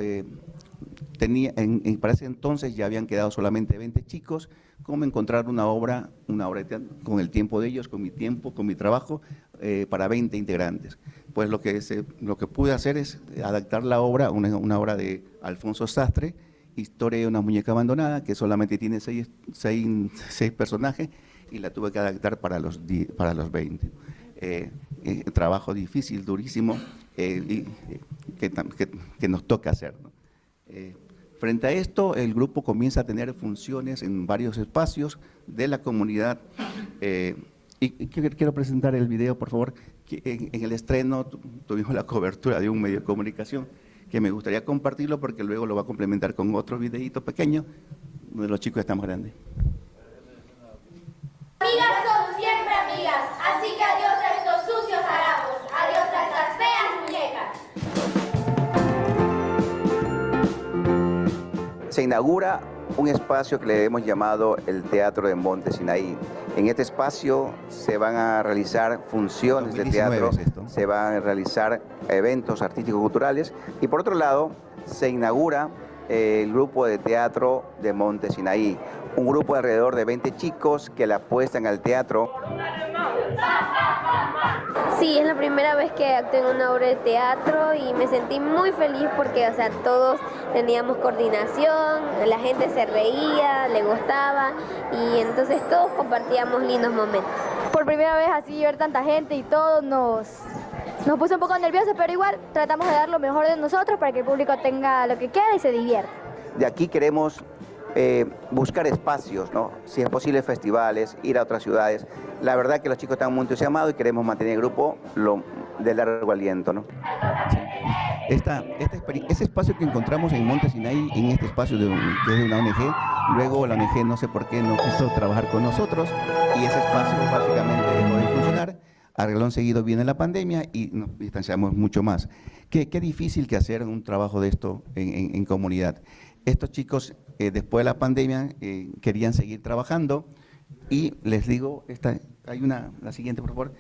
para ese entonces ya habían quedado solamente 20 chicos. ¿Cómo encontrar una obra de teatro con el tiempo de ellos, con mi tiempo, con mi trabajo, para 20 integrantes? Pues lo que pude hacer es adaptar la obra, una obra de Alfonso Sastre, Historia de una muñeca abandonada, que solamente tiene seis personajes, y la tuve que adaptar para los 20. Trabajo difícil, durísimo, y que nos toca hacer, ¿no? Frente a esto, el grupo comienza a tener funciones en varios espacios de la comunidad. Y quiero presentar el video, por favor. En el estreno tuvimos la cobertura de un medio de comunicación que me gustaría compartirlo porque luego lo va a complementar con otro videíto pequeño donde los chicos están más grandes. Amigas son siempre amigas, así que adiós a estos sucios harapos, adiós a estas feas muñecas. Se inaugura un espacio que le hemos llamado el Teatro de Monte Sinaí. En este espacio se van a realizar funciones de teatro, se van a realizar eventos artísticos-culturales y por otro lado se inaugura el grupo de teatro de Monte Sinaí, un grupo de alrededor de 20 chicos que le apuestan al teatro. Sí, es la primera vez que actué en una obra de teatro y me sentí muy feliz porque, o sea, todos teníamos coordinación, la gente se reía, le gustaba y entonces todos compartíamos lindos momentos. Por primera vez así ver tanta gente y todo nos puso un poco nerviosos, pero igual tratamos de dar lo mejor de nosotros para que el público tenga lo que quiera y se divierta. De aquí queremos buscar espacios, ¿no? Si es posible festivales, ir a otras ciudades. La verdad que los chicos están muy entusiasmados y queremos mantener el grupo de largo aliento, ¿no? Ese espacio que encontramos en Monte Sinaí, en este espacio que es de una ONG, luego la ONG no sé por qué no quiso trabajar con nosotros y ese espacio básicamente dejó de funcionar. Arreglón seguido viene la pandemia y nos distanciamos mucho más. Qué difícil que hacer un trabajo de esto en comunidad. Estos chicos, después de la pandemia, querían seguir trabajando y les digo, la siguiente, por favor.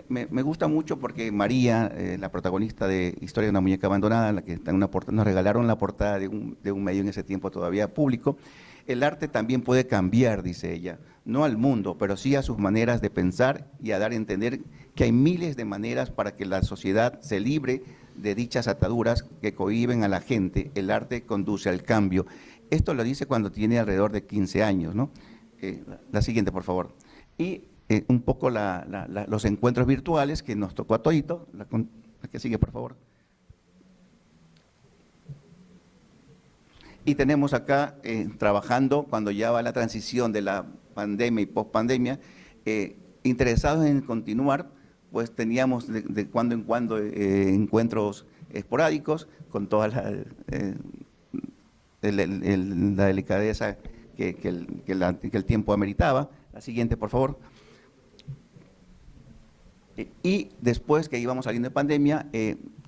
Me gusta mucho porque María, la protagonista de Historia de una muñeca abandonada, la que está en una portada, nos regalaron la portada de un medio en ese tiempo todavía público. El arte también puede cambiar, dice ella, no al mundo, pero sí a sus maneras de pensar y a dar a entender que hay miles de maneras para que la sociedad se libre de dichas ataduras que cohíben a la gente. El arte conduce al cambio. Esto lo dice cuando tiene alrededor de 15 años, ¿no? La siguiente, por favor. Y un poco los encuentros virtuales que nos tocó a todito. La que sigue, por favor. Y tenemos acá, trabajando, cuando ya va la transición de la pandemia y post-pandemia, interesados en continuar, pues teníamos de cuando en cuando encuentros esporádicos con toda la delicadeza que el tiempo ameritaba. La siguiente, por favor. Y después que íbamos saliendo de pandemia,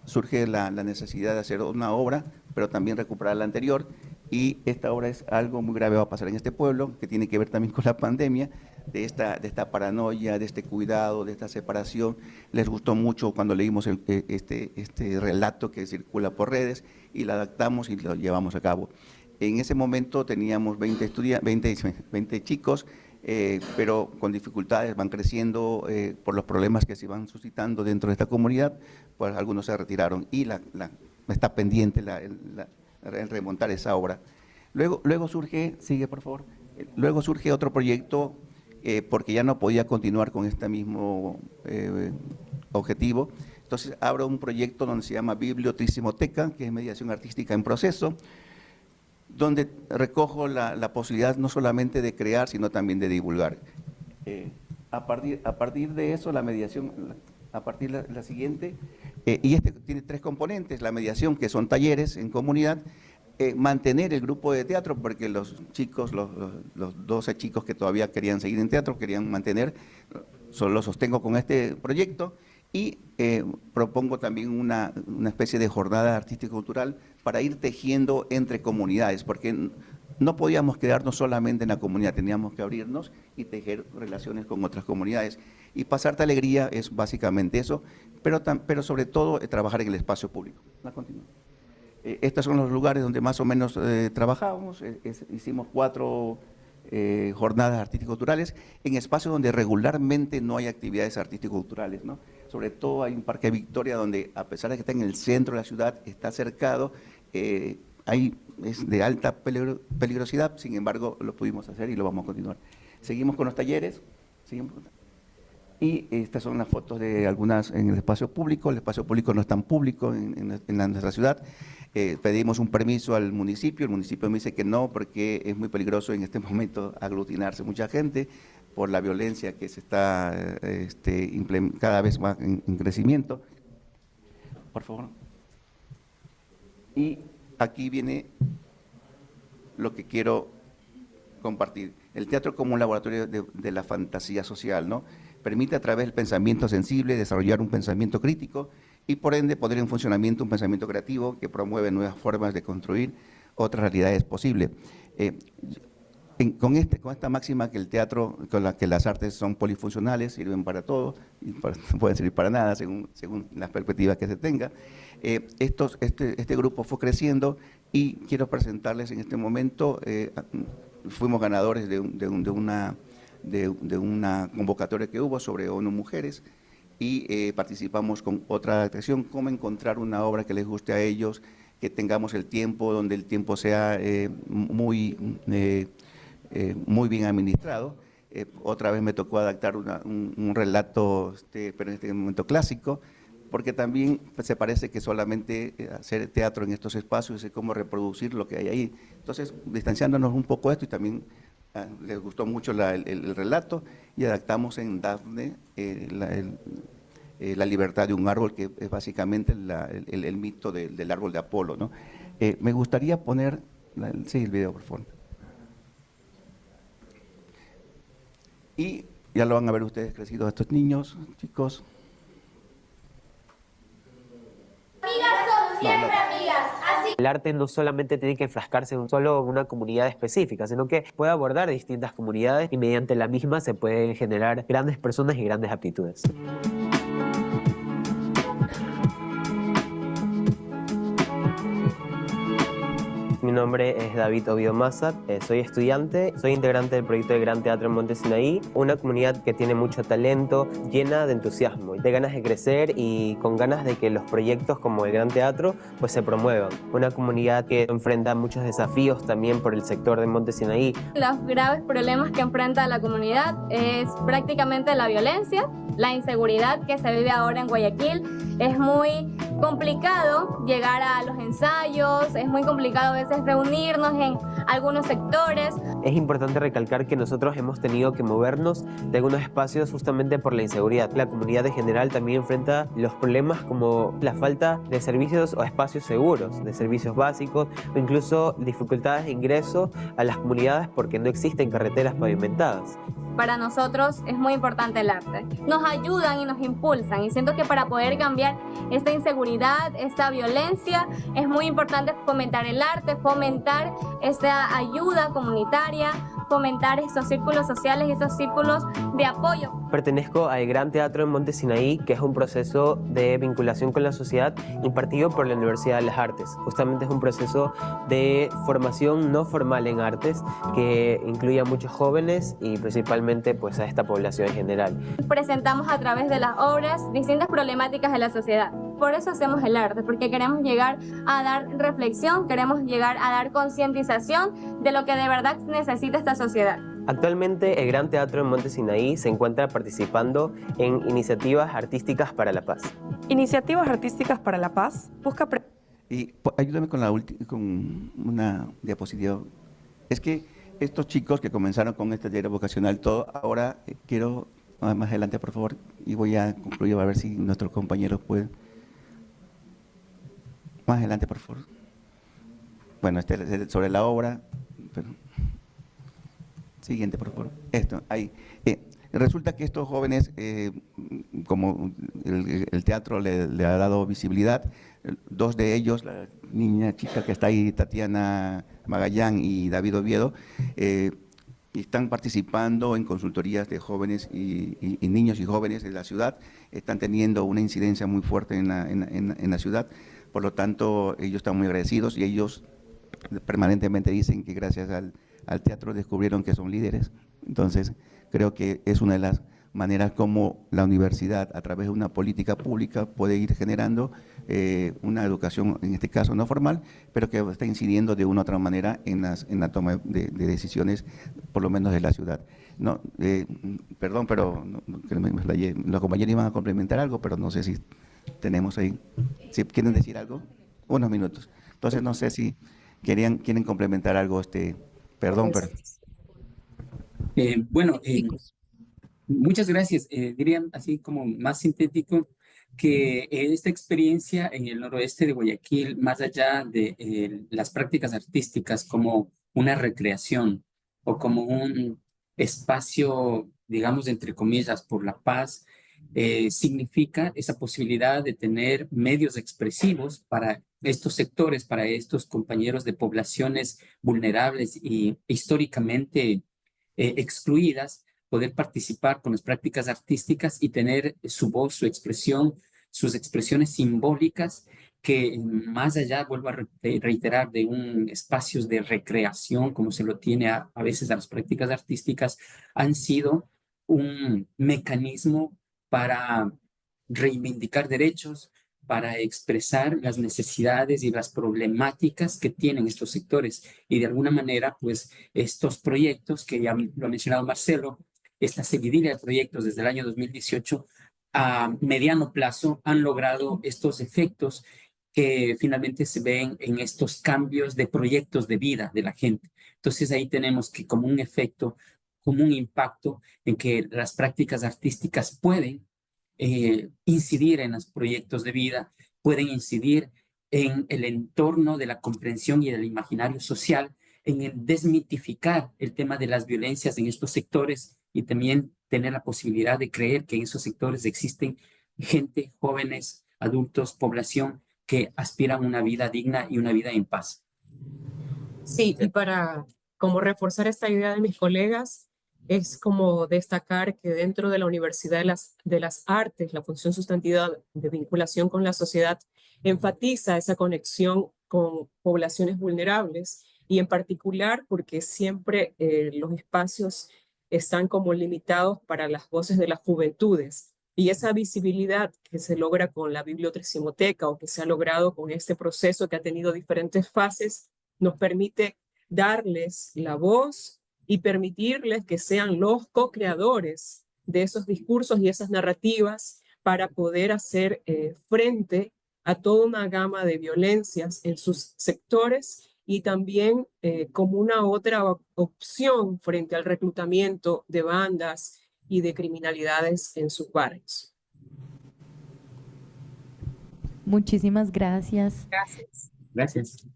surge la necesidad de hacer una obra pero también recuperar la anterior. Y esta obra es algo muy grave va a pasar en este pueblo, que tiene que ver también con la pandemia, de esta paranoia, de este cuidado, de esta separación. Les gustó mucho cuando leímos este relato que circula por redes y lo adaptamos y lo llevamos a cabo. En ese momento teníamos 20 chicos, pero con dificultades, van creciendo por los problemas que se van suscitando dentro de esta comunidad, pues algunos se retiraron y está pendiente el remontar esa obra. Luego surge, sigue por favor, luego surge otro proyecto porque ya no podía continuar con este mismo objetivo. Entonces abro un proyecto donde se llama Bibliotricimoteca, que es mediación artística en proceso, donde recojo la posibilidad no solamente de crear, sino también de divulgar. A partir de eso, la mediación, a partir de la siguiente, y tiene 3 componentes, la mediación, que son talleres en comunidad, mantener el grupo de teatro, porque los chicos, los 12 chicos que todavía querían seguir en teatro, querían mantener, solo lo sostengo con este proyecto, y propongo también una especie de jornada artístico-cultural para ir tejiendo entre comunidades, porque no podíamos quedarnos solamente en la comunidad, teníamos que abrirnos y tejer relaciones con otras comunidades. Y Pasarte Alegría es básicamente eso, pero sobre todo trabajar en el espacio público. Estos son los lugares donde más o menos trabajamos. Hicimos 4 jornadas artístico-culturales en espacios donde regularmente no hay actividades artístico-culturales, ¿no? Sobre todo hay un Parque Victoria donde, a pesar de que está en el centro de la ciudad, está cercado, es de alta peligrosidad, sin embargo lo pudimos hacer y lo vamos a continuar. Seguimos con los talleres, y estas son las fotos de algunas en el espacio público no es tan público en nuestra ciudad. Pedimos un permiso al municipio, el municipio me dice que no, porque es muy peligroso en este momento aglutinarse mucha gente por la violencia que se está cada vez más en crecimiento. Por favor. Y aquí viene lo que quiero compartir. El teatro como un laboratorio de la fantasía social, ¿no? Permite a través del pensamiento sensible desarrollar un pensamiento crítico y por ende poner en funcionamiento un pensamiento creativo que promueve nuevas formas de construir otras realidades posibles. Con esta máxima que el teatro, con la que las artes son polifuncionales, sirven para todo, y no pueden servir para nada según las perspectivas que se tenga, este grupo fue creciendo y quiero presentarles en este momento, fuimos ganadores de una convocatoria que hubo sobre ONU Mujeres y participamos con otra adaptación, cómo encontrar una obra que les guste a ellos, que tengamos el tiempo, donde el tiempo sea muy bien administrado. Otra vez me tocó adaptar un relato, pero en este momento clásico, porque también se parece que solamente hacer teatro en estos espacios es cómo reproducir lo que hay ahí. Entonces, distanciándonos un poco de esto y también les gustó mucho el relato y adaptamos en Dafne la libertad de un árbol, que es básicamente el mito del árbol de Apolo, ¿no? Me gustaría poner, el video, por favor. Y ya lo van a ver ustedes crecidos estos niños, chicos. Amigas son siempre amigas, así. El arte no solamente tiene que enfrascarse en una comunidad específica, sino que puede abordar distintas comunidades y mediante la misma se pueden generar grandes personas y grandes aptitudes. Mi nombre es David Oviedo Maza, soy estudiante, soy integrante del proyecto de Gran Teatro en Monte Sinaí, una comunidad que tiene mucho talento, llena de entusiasmo, de ganas de crecer y con ganas de que los proyectos como el Gran Teatro pues se promuevan. Una comunidad que enfrenta muchos desafíos también por el sector de Monte Sinaí. Los graves problemas que enfrenta la comunidad es prácticamente la violencia, la inseguridad que se vive ahora en Guayaquil. Es muy complicado llegar a los ensayos, es muy complicado a veces reunirnos en algunos sectores. Es importante recalcar que nosotros hemos tenido que movernos de algunos espacios justamente por la inseguridad. La comunidad en general también enfrenta los problemas como la falta de servicios o espacios seguros, de servicios básicos, o incluso dificultades de ingreso a las comunidades porque no existen carreteras pavimentadas. Para nosotros es muy importante el arte. Nos ayudan y nos impulsan, y siento que para poder cambiar esta inseguridad, esta violencia, es muy importante fomentar el arte, fomentar esta ayuda comunitaria, fomentar estos círculos sociales y estos círculos de apoyo. Pertenezco al Gran Teatro en Monte Sinaí, que es un proceso de vinculación con la sociedad impartido por la Universidad de las Artes. Justamente es un proceso de formación no formal en artes que incluye a muchos jóvenes y principalmente pues, a esta población en general. Presentamos a través de las obras distintas problemáticas de la sociedad. Por eso hacemos el arte, porque queremos llegar a dar reflexión, queremos llegar a dar concientización de lo que de verdad necesita esta sociedad. Actualmente el Gran Teatro en Monte Sinaí se encuentra participando en iniciativas artísticas para la paz. Iniciativas artísticas para la paz busca... Y ayúdame con con una diapositiva. Es que estos chicos que comenzaron con este taller vocacional, todo, ahora quiero, más adelante por favor, y voy a concluir a ver si nuestros compañeros pueden. Más adelante por favor. Bueno, este es sobre la obra, pero... Siguiente, por favor. Esto, ahí. Resulta que estos jóvenes, como el teatro le ha dado visibilidad, dos de ellos, la niña chica que está ahí, Tatiana Magallán y David Oviedo, están participando en consultorías de jóvenes y niños y jóvenes de la ciudad, están teniendo una incidencia muy fuerte en la ciudad, por lo tanto ellos están muy agradecidos y ellos permanentemente dicen que gracias al teatro descubrieron que son líderes. Entonces, creo que es una de las maneras como la universidad, a través de una política pública, puede ir generando una educación, en este caso no formal, pero que está incidiendo de una u otra manera en la toma de decisiones, por lo menos de la ciudad. No, perdón, pero los compañeros iban a complementar algo, pero no sé si tenemos ahí. Si quieren decir algo, unos minutos. Entonces, no sé si quieren complementar algo, perdón, pero... Muchas gracias. Diría así como más sintético que esta experiencia en el noroeste de Guayaquil, más allá de las prácticas artísticas como una recreación o como un espacio, digamos, entre comillas, por la paz, significa esa posibilidad de tener medios expresivos para estos sectores, para estos compañeros de poblaciones vulnerables y históricamente excluidas, poder participar con las prácticas artísticas y tener su voz, su expresión, sus expresiones simbólicas que más allá, vuelvo a reiterar, de un espacios de recreación, como se lo tiene a veces a las prácticas artísticas, han sido un mecanismo para reivindicar derechos, para expresar las necesidades y las problemáticas que tienen estos sectores. Y de alguna manera, pues, estos proyectos, que ya lo ha mencionado Marcelo, esta seguidilla de proyectos desde el año 2018, a mediano plazo han logrado estos efectos que finalmente se ven en estos cambios de proyectos de vida de la gente. Entonces ahí tenemos que como un efecto, como un impacto en que las prácticas artísticas pueden incidir en los proyectos de vida, pueden incidir en el entorno de la comprensión y del imaginario social, en el desmitificar el tema de las violencias en estos sectores y también tener la posibilidad de creer que en esos sectores existen gente, jóvenes, adultos, población que aspiran a una vida digna y una vida en paz. Sí, y para como reforzar esta idea de mis colegas, es como destacar que dentro de la Universidad de las Artes, la función sustantiva de vinculación con la sociedad enfatiza esa conexión con poblaciones vulnerables y en particular porque siempre los espacios están como limitados para las voces de las juventudes y esa visibilidad que se logra con la bibliotecimoteca o que se ha logrado con este proceso que ha tenido diferentes fases nos permite darles la voz y permitirles que sean los co-creadores de esos discursos y esas narrativas para poder hacer frente a toda una gama de violencias en sus sectores y también como una otra opción frente al reclutamiento de bandas y de criminalidades en sus barrios. Muchísimas gracias. Gracias. Gracias.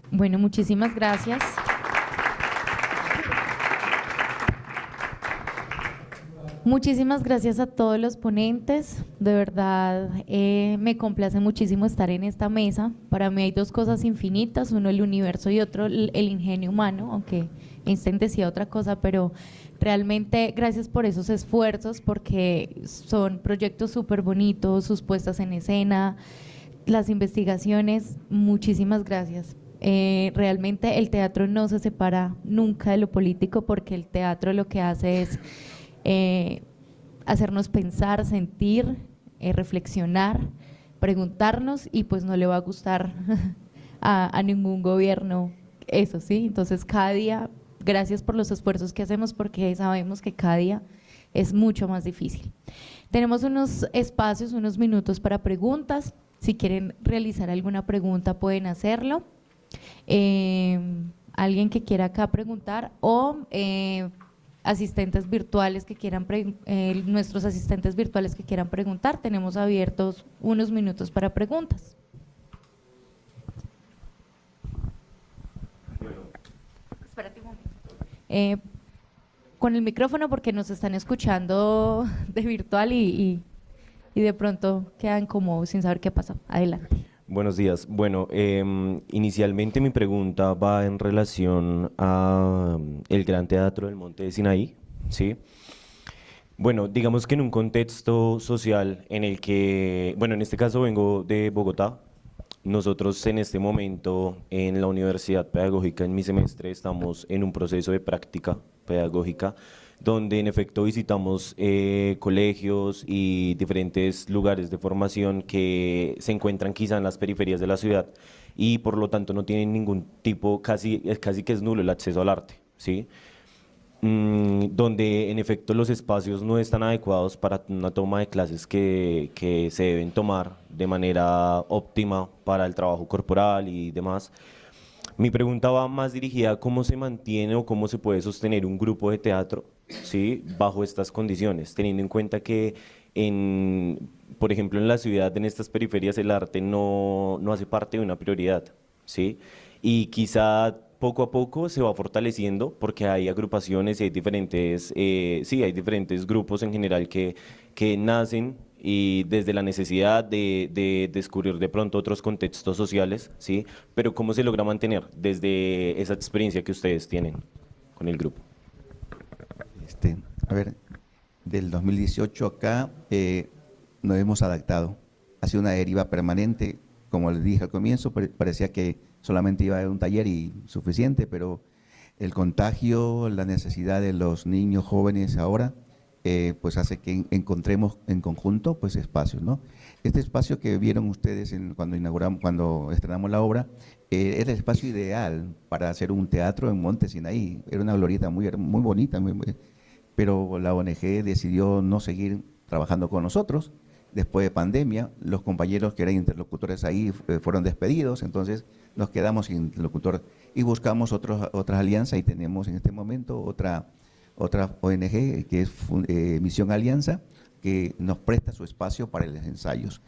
Bueno, muchísimas gracias. Muchísimas gracias a todos los ponentes. De verdad, me complace muchísimo estar en esta mesa. Para mí hay dos cosas infinitas, uno el universo y otro el ingenio humano, aunque Einstein decía otra cosa, pero realmente gracias por esos esfuerzos, porque son proyectos súper bonitos, sus puestas en escena, las investigaciones. Muchísimas gracias. Realmente el teatro no se separa nunca de lo político, porque el teatro lo que hace es hacernos pensar, sentir, reflexionar, preguntarnos, y pues no le va a gustar a ningún gobierno eso, ¿sí? Entonces cada día, gracias por los esfuerzos que hacemos, porque sabemos que cada día es mucho más difícil. Tenemos unos espacios, unos minutos para preguntas. Si quieren realizar alguna pregunta pueden hacerlo. Alguien que quiera acá preguntar, o asistentes virtuales que quieran, nuestros asistentes virtuales que quieran preguntar, tenemos abiertos unos minutos para preguntas. Espérate un momento. Con el micrófono, porque nos están escuchando de virtual y de pronto quedan como sin saber qué pasa. Adelante. Buenos días. Bueno, inicialmente mi pregunta va en relación a el Gran Teatro del Monte de Sinaí, ¿sí? Bueno, digamos que en un contexto social en el que, bueno, en este caso vengo de Bogotá. Nosotros en este momento en la Universidad Pedagógica, en mi semestre, estamos en un proceso de práctica pedagógica, donde en efecto visitamos colegios y diferentes lugares de formación que se encuentran quizá en las periferias de la ciudad, y por lo tanto no tienen ningún tipo, casi que es nulo el acceso al arte, ¿sí? Donde en efecto los espacios no están adecuados para una toma de clases que se deben tomar de manera óptima para el trabajo corporal y demás. Mi pregunta va más dirigida a cómo se mantiene o cómo se puede sostener un grupo de teatro, ¿sí?, bajo estas condiciones, teniendo en cuenta que, por ejemplo, en la ciudad, en estas periferias, el arte no hace parte de una prioridad, ¿sí? Y quizá poco a poco se va fortaleciendo, porque hay agrupaciones y hay diferentes, hay diferentes grupos en general que nacen y desde la necesidad de descubrir de pronto otros contextos sociales, ¿sí? Pero ¿cómo se logra mantener desde esa experiencia que ustedes tienen con el grupo? A ver, del 2018 acá nos hemos adaptado. Ha sido una deriva permanente, como les dije al comienzo, parecía que solamente iba a haber un taller y suficiente, pero el contagio, la necesidad de los niños jóvenes ahora, pues hace que encontremos en conjunto pues espacios, ¿no? Este espacio que vieron ustedes cuando estrenamos la obra, era el espacio ideal para hacer un teatro en Monte Sinaí. Era una glorieta muy bonita, pero la ONG decidió no seguir trabajando con nosotros. Después de pandemia, los compañeros que eran interlocutores ahí fueron despedidos, entonces nos quedamos sin interlocutor y buscamos otras alianzas, y tenemos en este momento otra ONG que es Misión Alianza, que nos presta su espacio para los ensayos.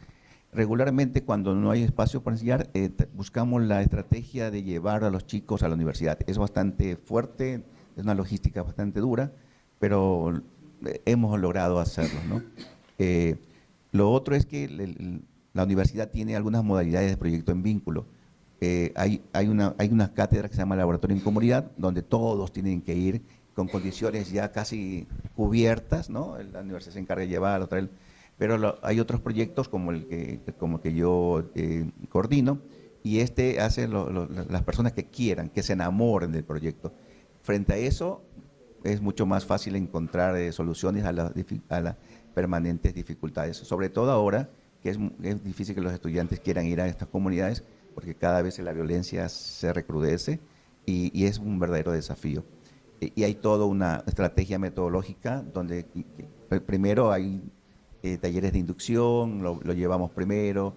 Regularmente, cuando no hay espacio para ensayar, buscamos la estrategia de llevar a los chicos a la universidad. Es bastante fuerte, es una logística bastante dura, pero hemos logrado hacerlo, ¿no? Lo otro es que la universidad tiene algunas modalidades de proyecto en vínculo. Hay una cátedra que se llama Laboratorio en Comunidad, donde todos tienen que ir con condiciones ya casi cubiertas, ¿no? La universidad se encarga de llevar, pero hay otros proyectos como el que yo coordino, y hace las personas que quieran, que se enamoren del proyecto. Frente a eso, es mucho más fácil encontrar soluciones a las permanentes dificultades, sobre todo ahora que es difícil que los estudiantes quieran ir a estas comunidades, porque cada vez la violencia se recrudece y es un verdadero desafío. Y hay toda una estrategia metodológica donde primero hay talleres de inducción, lo llevamos primero,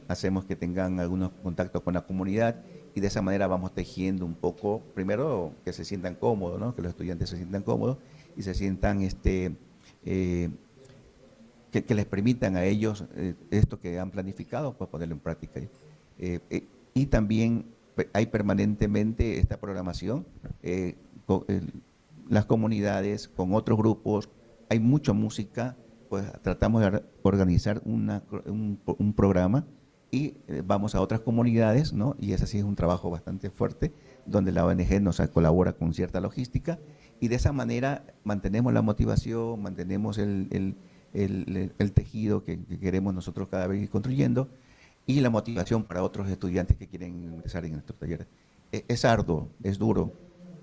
hacemos que tengan algunos contactos con la comunidad, y de esa manera vamos tejiendo un poco, primero que se sientan cómodos, ¿no? Que los estudiantes se sientan cómodos y se sientan, que les permitan a ellos esto que han planificado, pues ponerlo en práctica. Y también hay permanentemente esta programación, con las comunidades, con otros grupos, hay mucha música, pues tratamos de organizar un programa y vamos a otras comunidades, ¿no? Y ese sí es un trabajo bastante fuerte, donde la ONG nos colabora con cierta logística, y de esa manera mantenemos la motivación, mantenemos el tejido que queremos nosotros cada vez ir construyendo, y la motivación para otros estudiantes que quieren ingresar en nuestros talleres. Es arduo, es duro,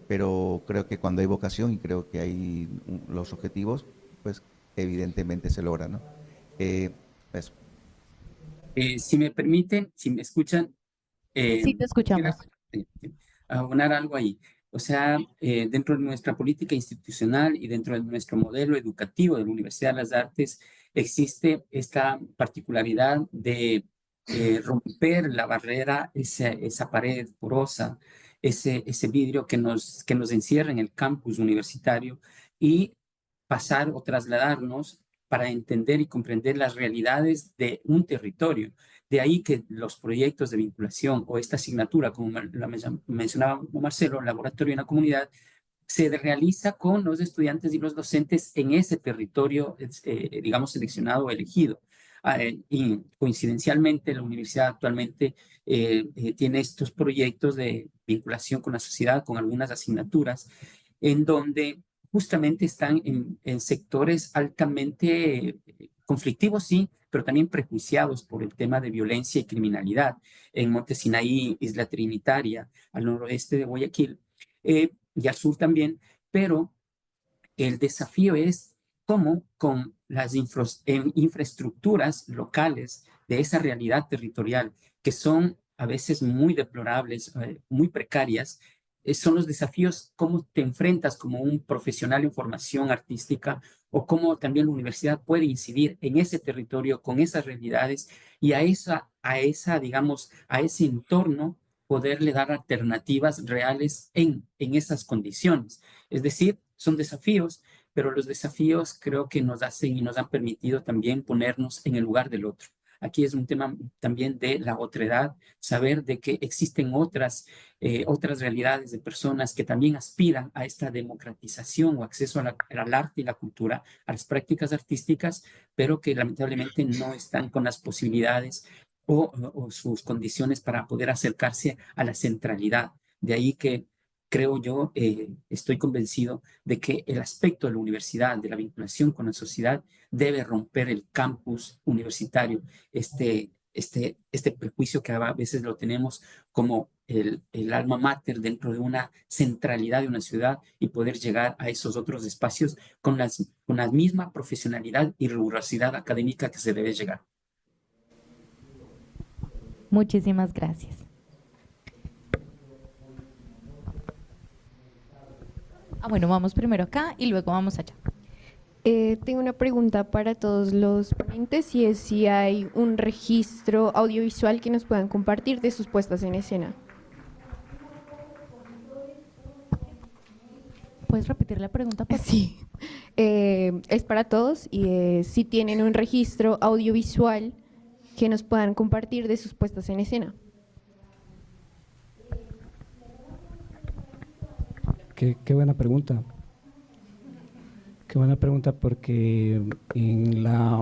pero creo que cuando hay vocación y creo que hay los objetivos, pues evidentemente se logra, ¿no? Eso. Si me permiten, si me escuchan, Sí, te escuchamos. abonar algo ahí. O sea, dentro de nuestra política institucional y dentro de nuestro modelo educativo de la Universidad de las Artes, existe esta particularidad de romper la barrera, esa pared porosa, ese vidrio que nos encierra en el campus universitario, y pasar o trasladarnos para entender y comprender las realidades de un territorio. De ahí que los proyectos de vinculación o esta asignatura, como la mencionaba Marcelo, Laboratorio en la Comunidad, se realiza con los estudiantes y los docentes en ese territorio, digamos, seleccionado o elegido. Y coincidencialmente, la universidad actualmente tiene estos proyectos de vinculación con la sociedad, con algunas asignaturas, en donde justamente están en sectores altamente conflictivos, sí, pero también prejuiciados por el tema de violencia y criminalidad. En Monte Sinaí, Isla Trinitaria, al noroeste de Guayaquil, y al sur también, pero el desafío es cómo con las infraestructuras locales de esa realidad territorial, que son a veces muy deplorables, muy precarias, son los desafíos, cómo te enfrentas como un profesional en formación artística, o cómo también la universidad puede incidir en ese territorio con esas realidades, y a digamos, a ese entorno poderle dar alternativas reales en esas condiciones. Es decir, son desafíos, pero los desafíos creo que nos hacen y nos han permitido también ponernos en el lugar del otro. Aquí es un tema también de la otredad, saber de que existen otras realidades de personas que también aspiran a esta democratización o acceso al arte y la cultura, a las prácticas artísticas, pero que lamentablemente no están con las posibilidades o sus condiciones para poder acercarse a la centralidad. De ahí que creo yo, estoy convencido de que el aspecto de la universidad, de la vinculación con la sociedad, debe romper el campus universitario, este prejuicio que a veces lo tenemos como el alma mater dentro de una centralidad de una ciudad, y poder llegar a esos otros espacios con la misma profesionalidad y rigurosidad académica que se debe llegar. Muchísimas gracias. Bueno, vamos primero acá y luego vamos allá. Tengo una pregunta para todos los ponentes, y es si hay un registro audiovisual que nos puedan compartir de sus puestas en escena. ¿Puedes repetir la pregunta? Sí, es para todos, y si tienen un registro audiovisual que nos puedan compartir de sus puestas en escena. Qué buena pregunta. Qué buena pregunta, porque en la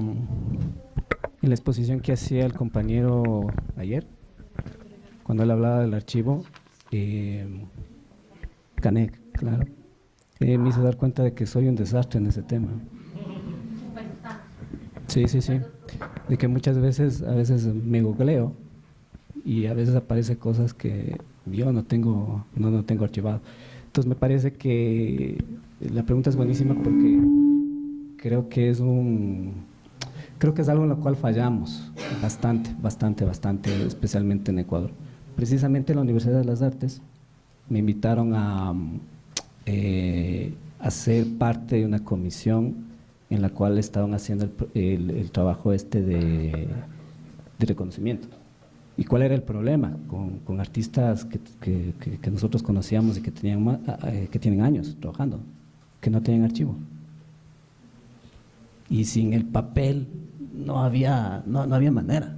exposición que hacía el compañero ayer, cuando él hablaba del archivo, Canek, claro, me hizo dar cuenta de que soy un desastre en ese tema. Sí, de que muchas veces, a veces me googleo y a veces aparece cosas que yo no tengo archivado. Entonces me parece que la pregunta es buenísima, porque creo que es algo en lo cual fallamos bastante, especialmente en Ecuador. Precisamente en la Universidad de las Artes me invitaron a ser parte de una comisión en la cual estaban haciendo el trabajo de reconocimiento. ¿Y cuál era el problema? Con artistas que nosotros conocíamos y que, que tienen años trabajando, que no tienen archivo. Y sin el papel no había manera.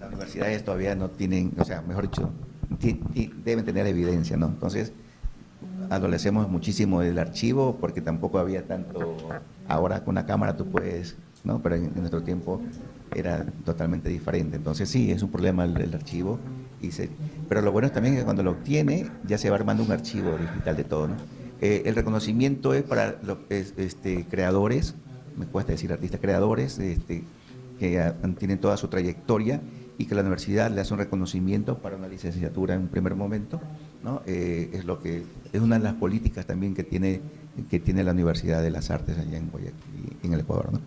Las universidades todavía no tienen, o sea, mejor dicho, deben tener evidencia, ¿no? Entonces, adolecemos muchísimo del archivo porque tampoco había tanto. Ahora con una cámara tú puedes, ¿no? Pero en nuestro tiempo era totalmente diferente. Entonces sí, es un problema el archivo. Pero lo bueno es también que cuando lo obtiene ya se va armando un archivo digital de todo, ¿no? El reconocimiento es para los creadores, me cuesta decir artistas creadores, que tienen toda su trayectoria y que la universidad le hace un reconocimiento para una licenciatura en un primer momento, ¿no? Es una de las políticas también que tiene la Universidad de las Artes allá en Guayaquil, en el Ecuador, ¿no?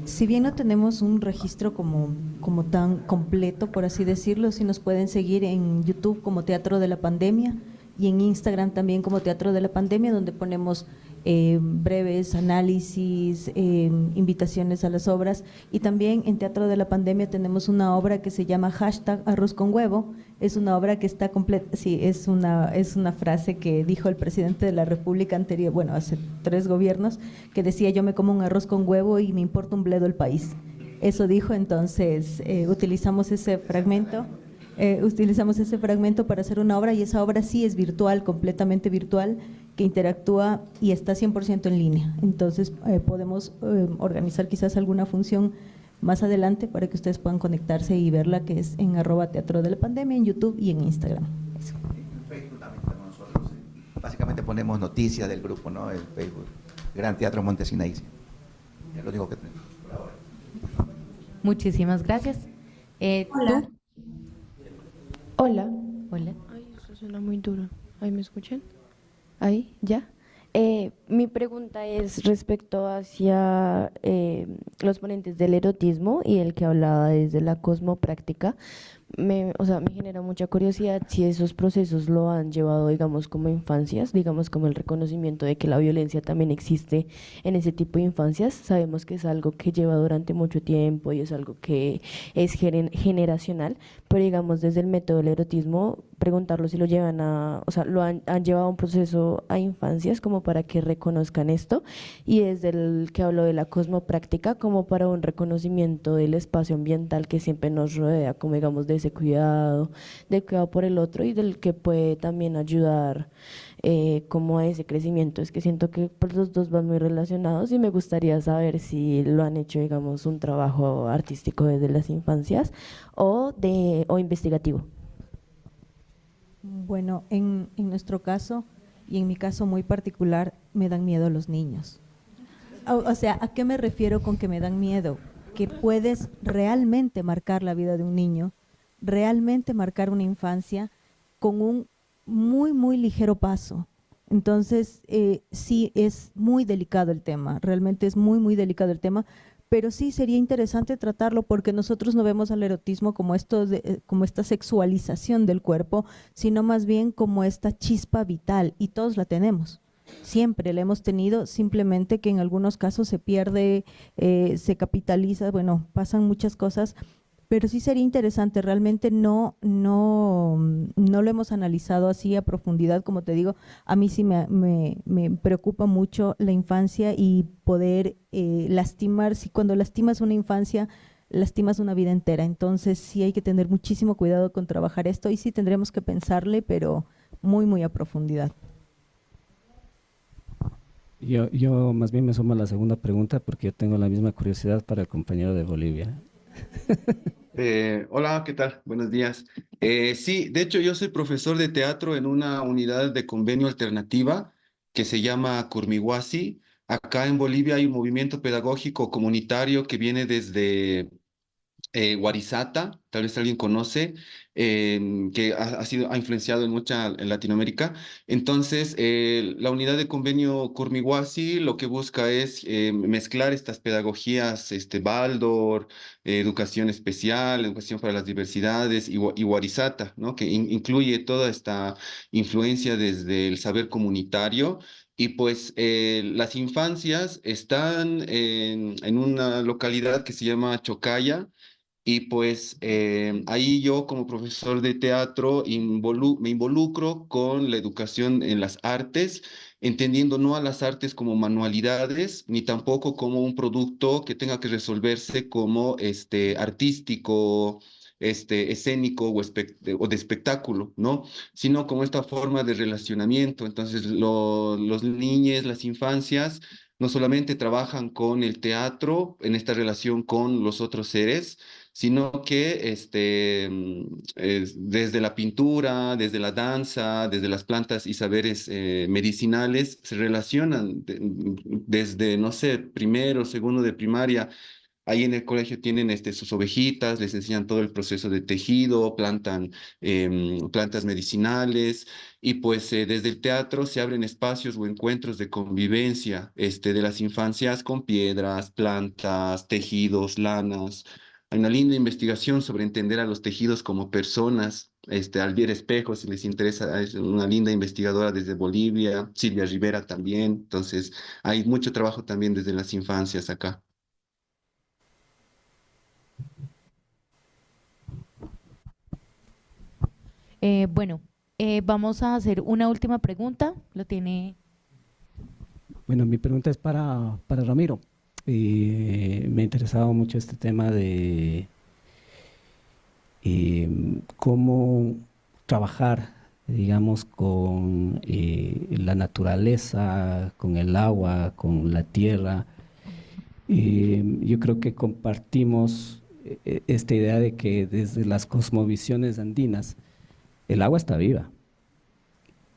Si bien no tenemos un registro como tan completo, por así decirlo, sí nos pueden seguir en YouTube como Teatro de la Pandemia y en Instagram también como Teatro de la Pandemia, donde ponemos breves análisis, invitaciones a las obras, y también en Teatro de la Pandemia tenemos una obra que se llama #Arroz con Huevo. Es una obra que está completa, sí, es una frase que dijo el presidente de la República anterior, bueno, hace 3 gobiernos, que decía: yo me como un arroz con huevo y me importa un bledo el país. Eso dijo. Entonces utilizamos ese fragmento para hacer una obra, y esa obra sí es virtual, completamente virtual, que interactúa y está 100% en línea. Entonces podemos organizar quizás alguna función más adelante para que ustedes puedan conectarse y verla, que es en @Teatro de la Pandemia, en YouTube y en Instagram. Eso. En Facebook también tenemos nosotros. Básicamente ponemos noticias del grupo, ¿no? En Facebook. Gran Teatro Monte Sinaí. Es lo único que tenemos por ahora. Muchísimas gracias. Hola. Hola. Hola. Ay, eso suena muy duro. ¿Ahí me escuchan? ¿Ahí? ¿Ya? Mi pregunta es respecto hacia los ponentes del erotismo y el que hablaba desde la cosmopráctica. Me genera mucha curiosidad si esos procesos lo han llevado, digamos, como infancias, digamos, como el reconocimiento de que la violencia también existe en ese tipo de infancias. Sabemos que es algo que lleva durante mucho tiempo y es algo que es generacional, pero digamos, desde el método del erotismo, preguntarlo si lo llevan lo han llevado a un proceso a infancias como para que reconozcan esto, y desde el que hablo de la cosmopráctica como para un reconocimiento del espacio ambiental que siempre nos rodea, como digamos de ese cuidado, del cuidado por el otro y del que puede también ayudar como a ese crecimiento. Es que siento que pues, los dos van muy relacionados y me gustaría saber si lo han hecho, digamos, un trabajo artístico desde las infancias o investigativo. Bueno, en nuestro caso y en mi caso muy particular, me dan miedo los niños. O sea, ¿a qué me refiero con que me dan miedo? Que puedes realmente marcar la vida de un niño, realmente marcar una infancia con un muy, muy ligero paso. Entonces, sí es muy delicado el tema, realmente es muy, muy delicado el tema, pero sí sería interesante tratarlo porque nosotros no vemos al erotismo como como esta sexualización del cuerpo, sino más bien como esta chispa vital, y todos la tenemos. Siempre la hemos tenido, simplemente que en algunos casos se pierde, se capitaliza, bueno, pasan muchas cosas, pero sí sería interesante. Realmente no lo hemos analizado así a profundidad, como te digo. A mí sí me preocupa mucho la infancia y poder lastimar. Si cuando lastimas una infancia, lastimas una vida entera. Entonces sí hay que tener muchísimo cuidado con trabajar esto, y sí tendremos que pensarle, pero muy, muy a profundidad. Yo más bien me sumo a la segunda pregunta porque yo tengo la misma curiosidad para el compañero de Bolivia. Hola, ¿qué tal? Buenos días. Sí, de hecho yo soy profesor de teatro en una unidad de convenio alternativa que se llama Curmihuasi. Acá en Bolivia hay un movimiento pedagógico comunitario que viene desde Warizata, tal vez alguien conoce, que ha influenciado en Latinoamérica. Entonces, la unidad de convenio Curmihuasi lo que busca es mezclar estas pedagogías, Waldorf, educación especial, educación para las diversidades y Warizata, ¿no? Que incluye toda esta influencia desde el saber comunitario Y pues las infancias están en una localidad que se llama Chocaya, y pues ahí yo como profesor de teatro me involucro con la educación en las artes, entendiendo no a las artes como manualidades, ni tampoco como un producto que tenga que resolverse como artístico, escénico o de espectáculo, ¿no? Sino como esta forma de relacionamiento. Entonces los niños, las infancias, no solamente trabajan con el teatro en esta relación con los otros seres, sino que desde la pintura, desde la danza, desde las plantas y saberes medicinales, se relacionan desde, no sé, primero, segundo de primaria. Ahí en el colegio tienen sus ovejitas, les enseñan todo el proceso de tejido, plantan plantas medicinales, y pues desde el teatro se abren espacios o encuentros de convivencia de las infancias con piedras, plantas, tejidos, lanas. Hay una linda investigación sobre entender a los tejidos como personas. Alvier Espejo, si les interesa, es una linda investigadora desde Bolivia, Silvia Rivera también. Entonces, hay mucho trabajo también desde las infancias acá. Bueno, vamos a hacer una última pregunta. Lo tiene. Bueno, mi pregunta es para Ramiro. Me ha interesado mucho este tema de cómo trabajar, digamos, con la naturaleza, con el agua, con la tierra. Yo creo que compartimos esta idea de que desde las cosmovisiones andinas, el agua está viva.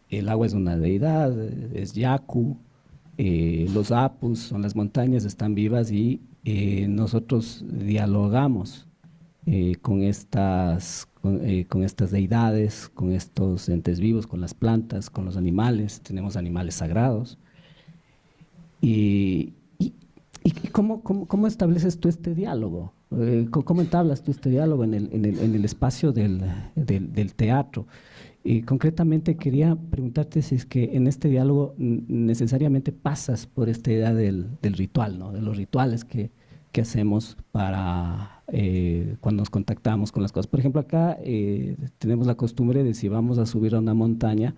El agua es una deidad, es Yaku, los Apus, son las montañas, están vivas, y nosotros dialogamos con estas deidades, con estos entes vivos, con las plantas, con los animales. Tenemos animales sagrados. ¿Y cómo estableces tú este diálogo? ¿Cómo entablas tú este diálogo en el espacio del teatro? Y concretamente quería preguntarte si es que en este diálogo necesariamente pasas por esta idea del ritual, ¿no? De los rituales que hacemos para cuando nos contactamos con las cosas. Por ejemplo, acá tenemos la costumbre de, si vamos a subir a una montaña,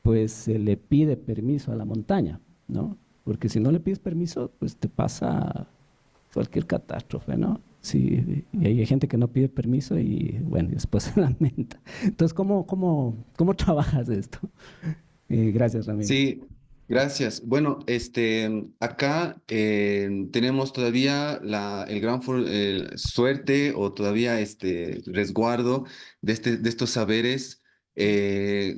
pues se le pide permiso a la montaña, ¿no? Porque si no le pides permiso, pues te pasa cualquier catástrofe, ¿no? Sí, y hay gente que no pide permiso y, bueno, después se lamenta. Entonces, ¿cómo trabajas esto? Gracias, Ramiro. Sí, gracias. Bueno, acá tenemos todavía el gran suerte, o todavía resguardo de estos saberes,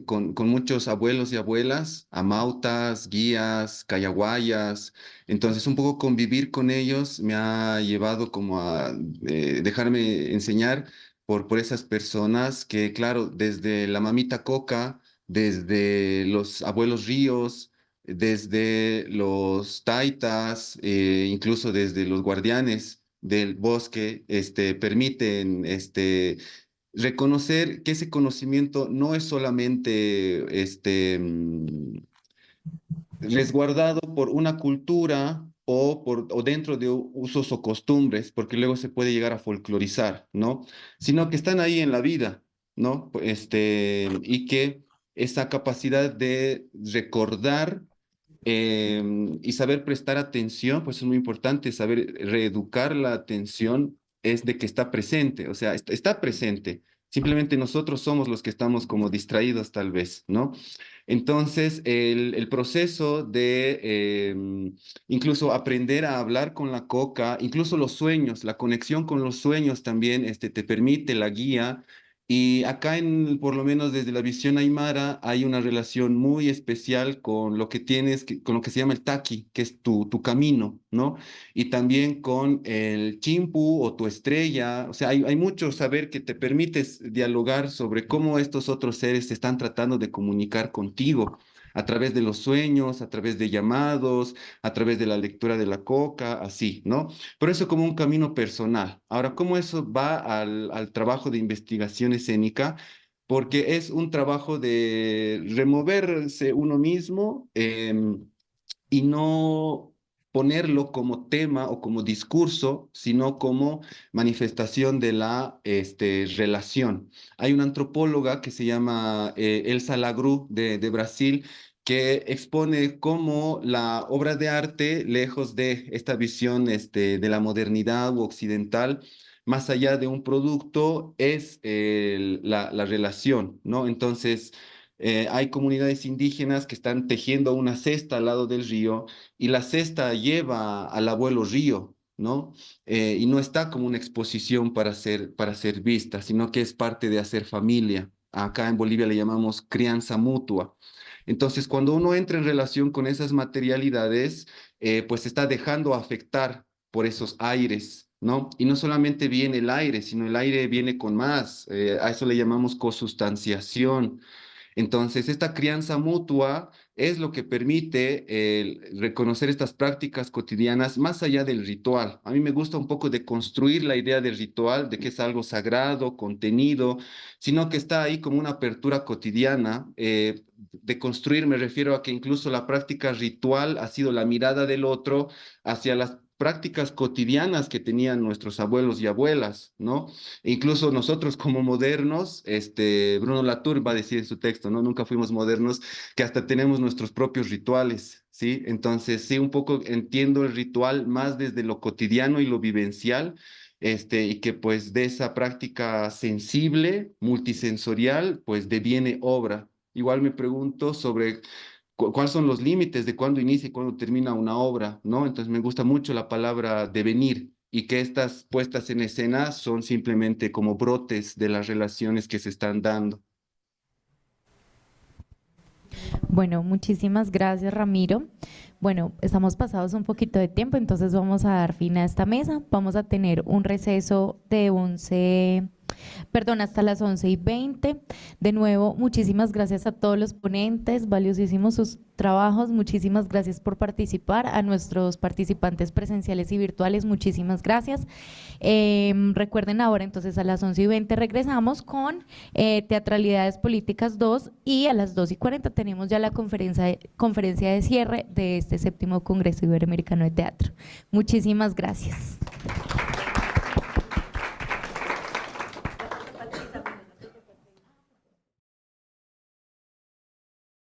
con muchos abuelos y abuelas, amautas, guías, cayaguayas. Entonces, un poco convivir con ellos me ha llevado como a dejarme enseñar por esas personas que, claro, desde la mamita Coca, desde los abuelos ríos, desde los taitas, incluso desde los guardianes del bosque, permiten reconocer que ese conocimiento no es solamente resguardado por una cultura o dentro de usos o costumbres, porque luego se puede llegar a folclorizar, ¿no? Sino que están ahí en la vida, ¿no? Y que esa capacidad de recordar y saber prestar atención, pues es muy importante. Saber reeducar la atención es de que está presente, o sea, está presente. Simplemente nosotros somos los que estamos como distraídos tal vez, ¿no? Entonces, el proceso de incluso aprender a hablar con la coca, incluso los sueños, la conexión con los sueños también te permite la guía. Y acá, por lo menos desde la visión aymara, hay una relación muy especial con lo que tienes, con lo que se llama el taqui, que es tu camino, ¿no? Y también con el chimpu o tu estrella. O sea, hay mucho saber que te permites dialogar sobre cómo estos otros seres se están tratando de comunicar contigo a través de los sueños, a través de llamados, a través de la lectura de la coca, así, ¿no? Pero eso como un camino personal. Ahora, ¿cómo eso va al trabajo de investigación escénica? Porque es un trabajo de removerse uno mismo, y no ponerlo como tema o como discurso, sino como manifestación de la relación. Hay una antropóloga que se llama Elsa Lagru de Brasil, que expone cómo la obra de arte, lejos de esta visión de la modernidad u occidental, más allá de un producto, es la relación, ¿no? Entonces, hay comunidades indígenas que están tejiendo una cesta al lado del río y la cesta lleva al abuelo río, ¿no? Y no está como una exposición para ser vista, sino que es parte de hacer familia. Acá en Bolivia le llamamos crianza mutua. Entonces, cuando uno entra en relación con esas materialidades, pues se está dejando afectar por esos aires, ¿no? Y no solamente viene el aire, sino el aire viene con más. A eso le llamamos cosustanciación. Entonces, esta crianza mutua es lo que permite reconocer estas prácticas cotidianas más allá del ritual. A mí me gusta un poco de construir la idea del ritual, de que es algo sagrado, contenido, sino que está ahí como una apertura cotidiana. De construir me refiero a que incluso la práctica ritual ha sido la mirada del otro hacia las prácticas cotidianas que tenían nuestros abuelos y abuelas, ¿no? E incluso nosotros como modernos, Bruno Latour va a decir en su texto, ¿no? Nunca fuimos modernos, que hasta tenemos nuestros propios rituales, ¿sí? Entonces, sí, un poco entiendo el ritual más desde lo cotidiano y lo vivencial, y que pues de esa práctica sensible, multisensorial, pues deviene obra. Igual me pregunto sobre cuáles son los límites de cuándo inicia y cuándo termina una obra, ¿no? Entonces me gusta mucho la palabra devenir y que estas puestas en escena son simplemente como brotes de las relaciones que se están dando. Bueno, muchísimas gracias, Ramiro. Bueno, estamos pasados un poquito de tiempo, entonces vamos a dar fin a esta mesa. Vamos a tener un receso de hasta las 11:20. De nuevo, muchísimas gracias a todos los ponentes, valiosísimos sus trabajos, muchísimas gracias por participar, a nuestros participantes presenciales y virtuales, muchísimas gracias. Recuerden ahora entonces a las 11:20 regresamos con Teatralidades Políticas 2 y a las 2:40 tenemos ya la conferencia de cierre de este 7º Congreso Iberoamericano de Teatro. Muchísimas gracias.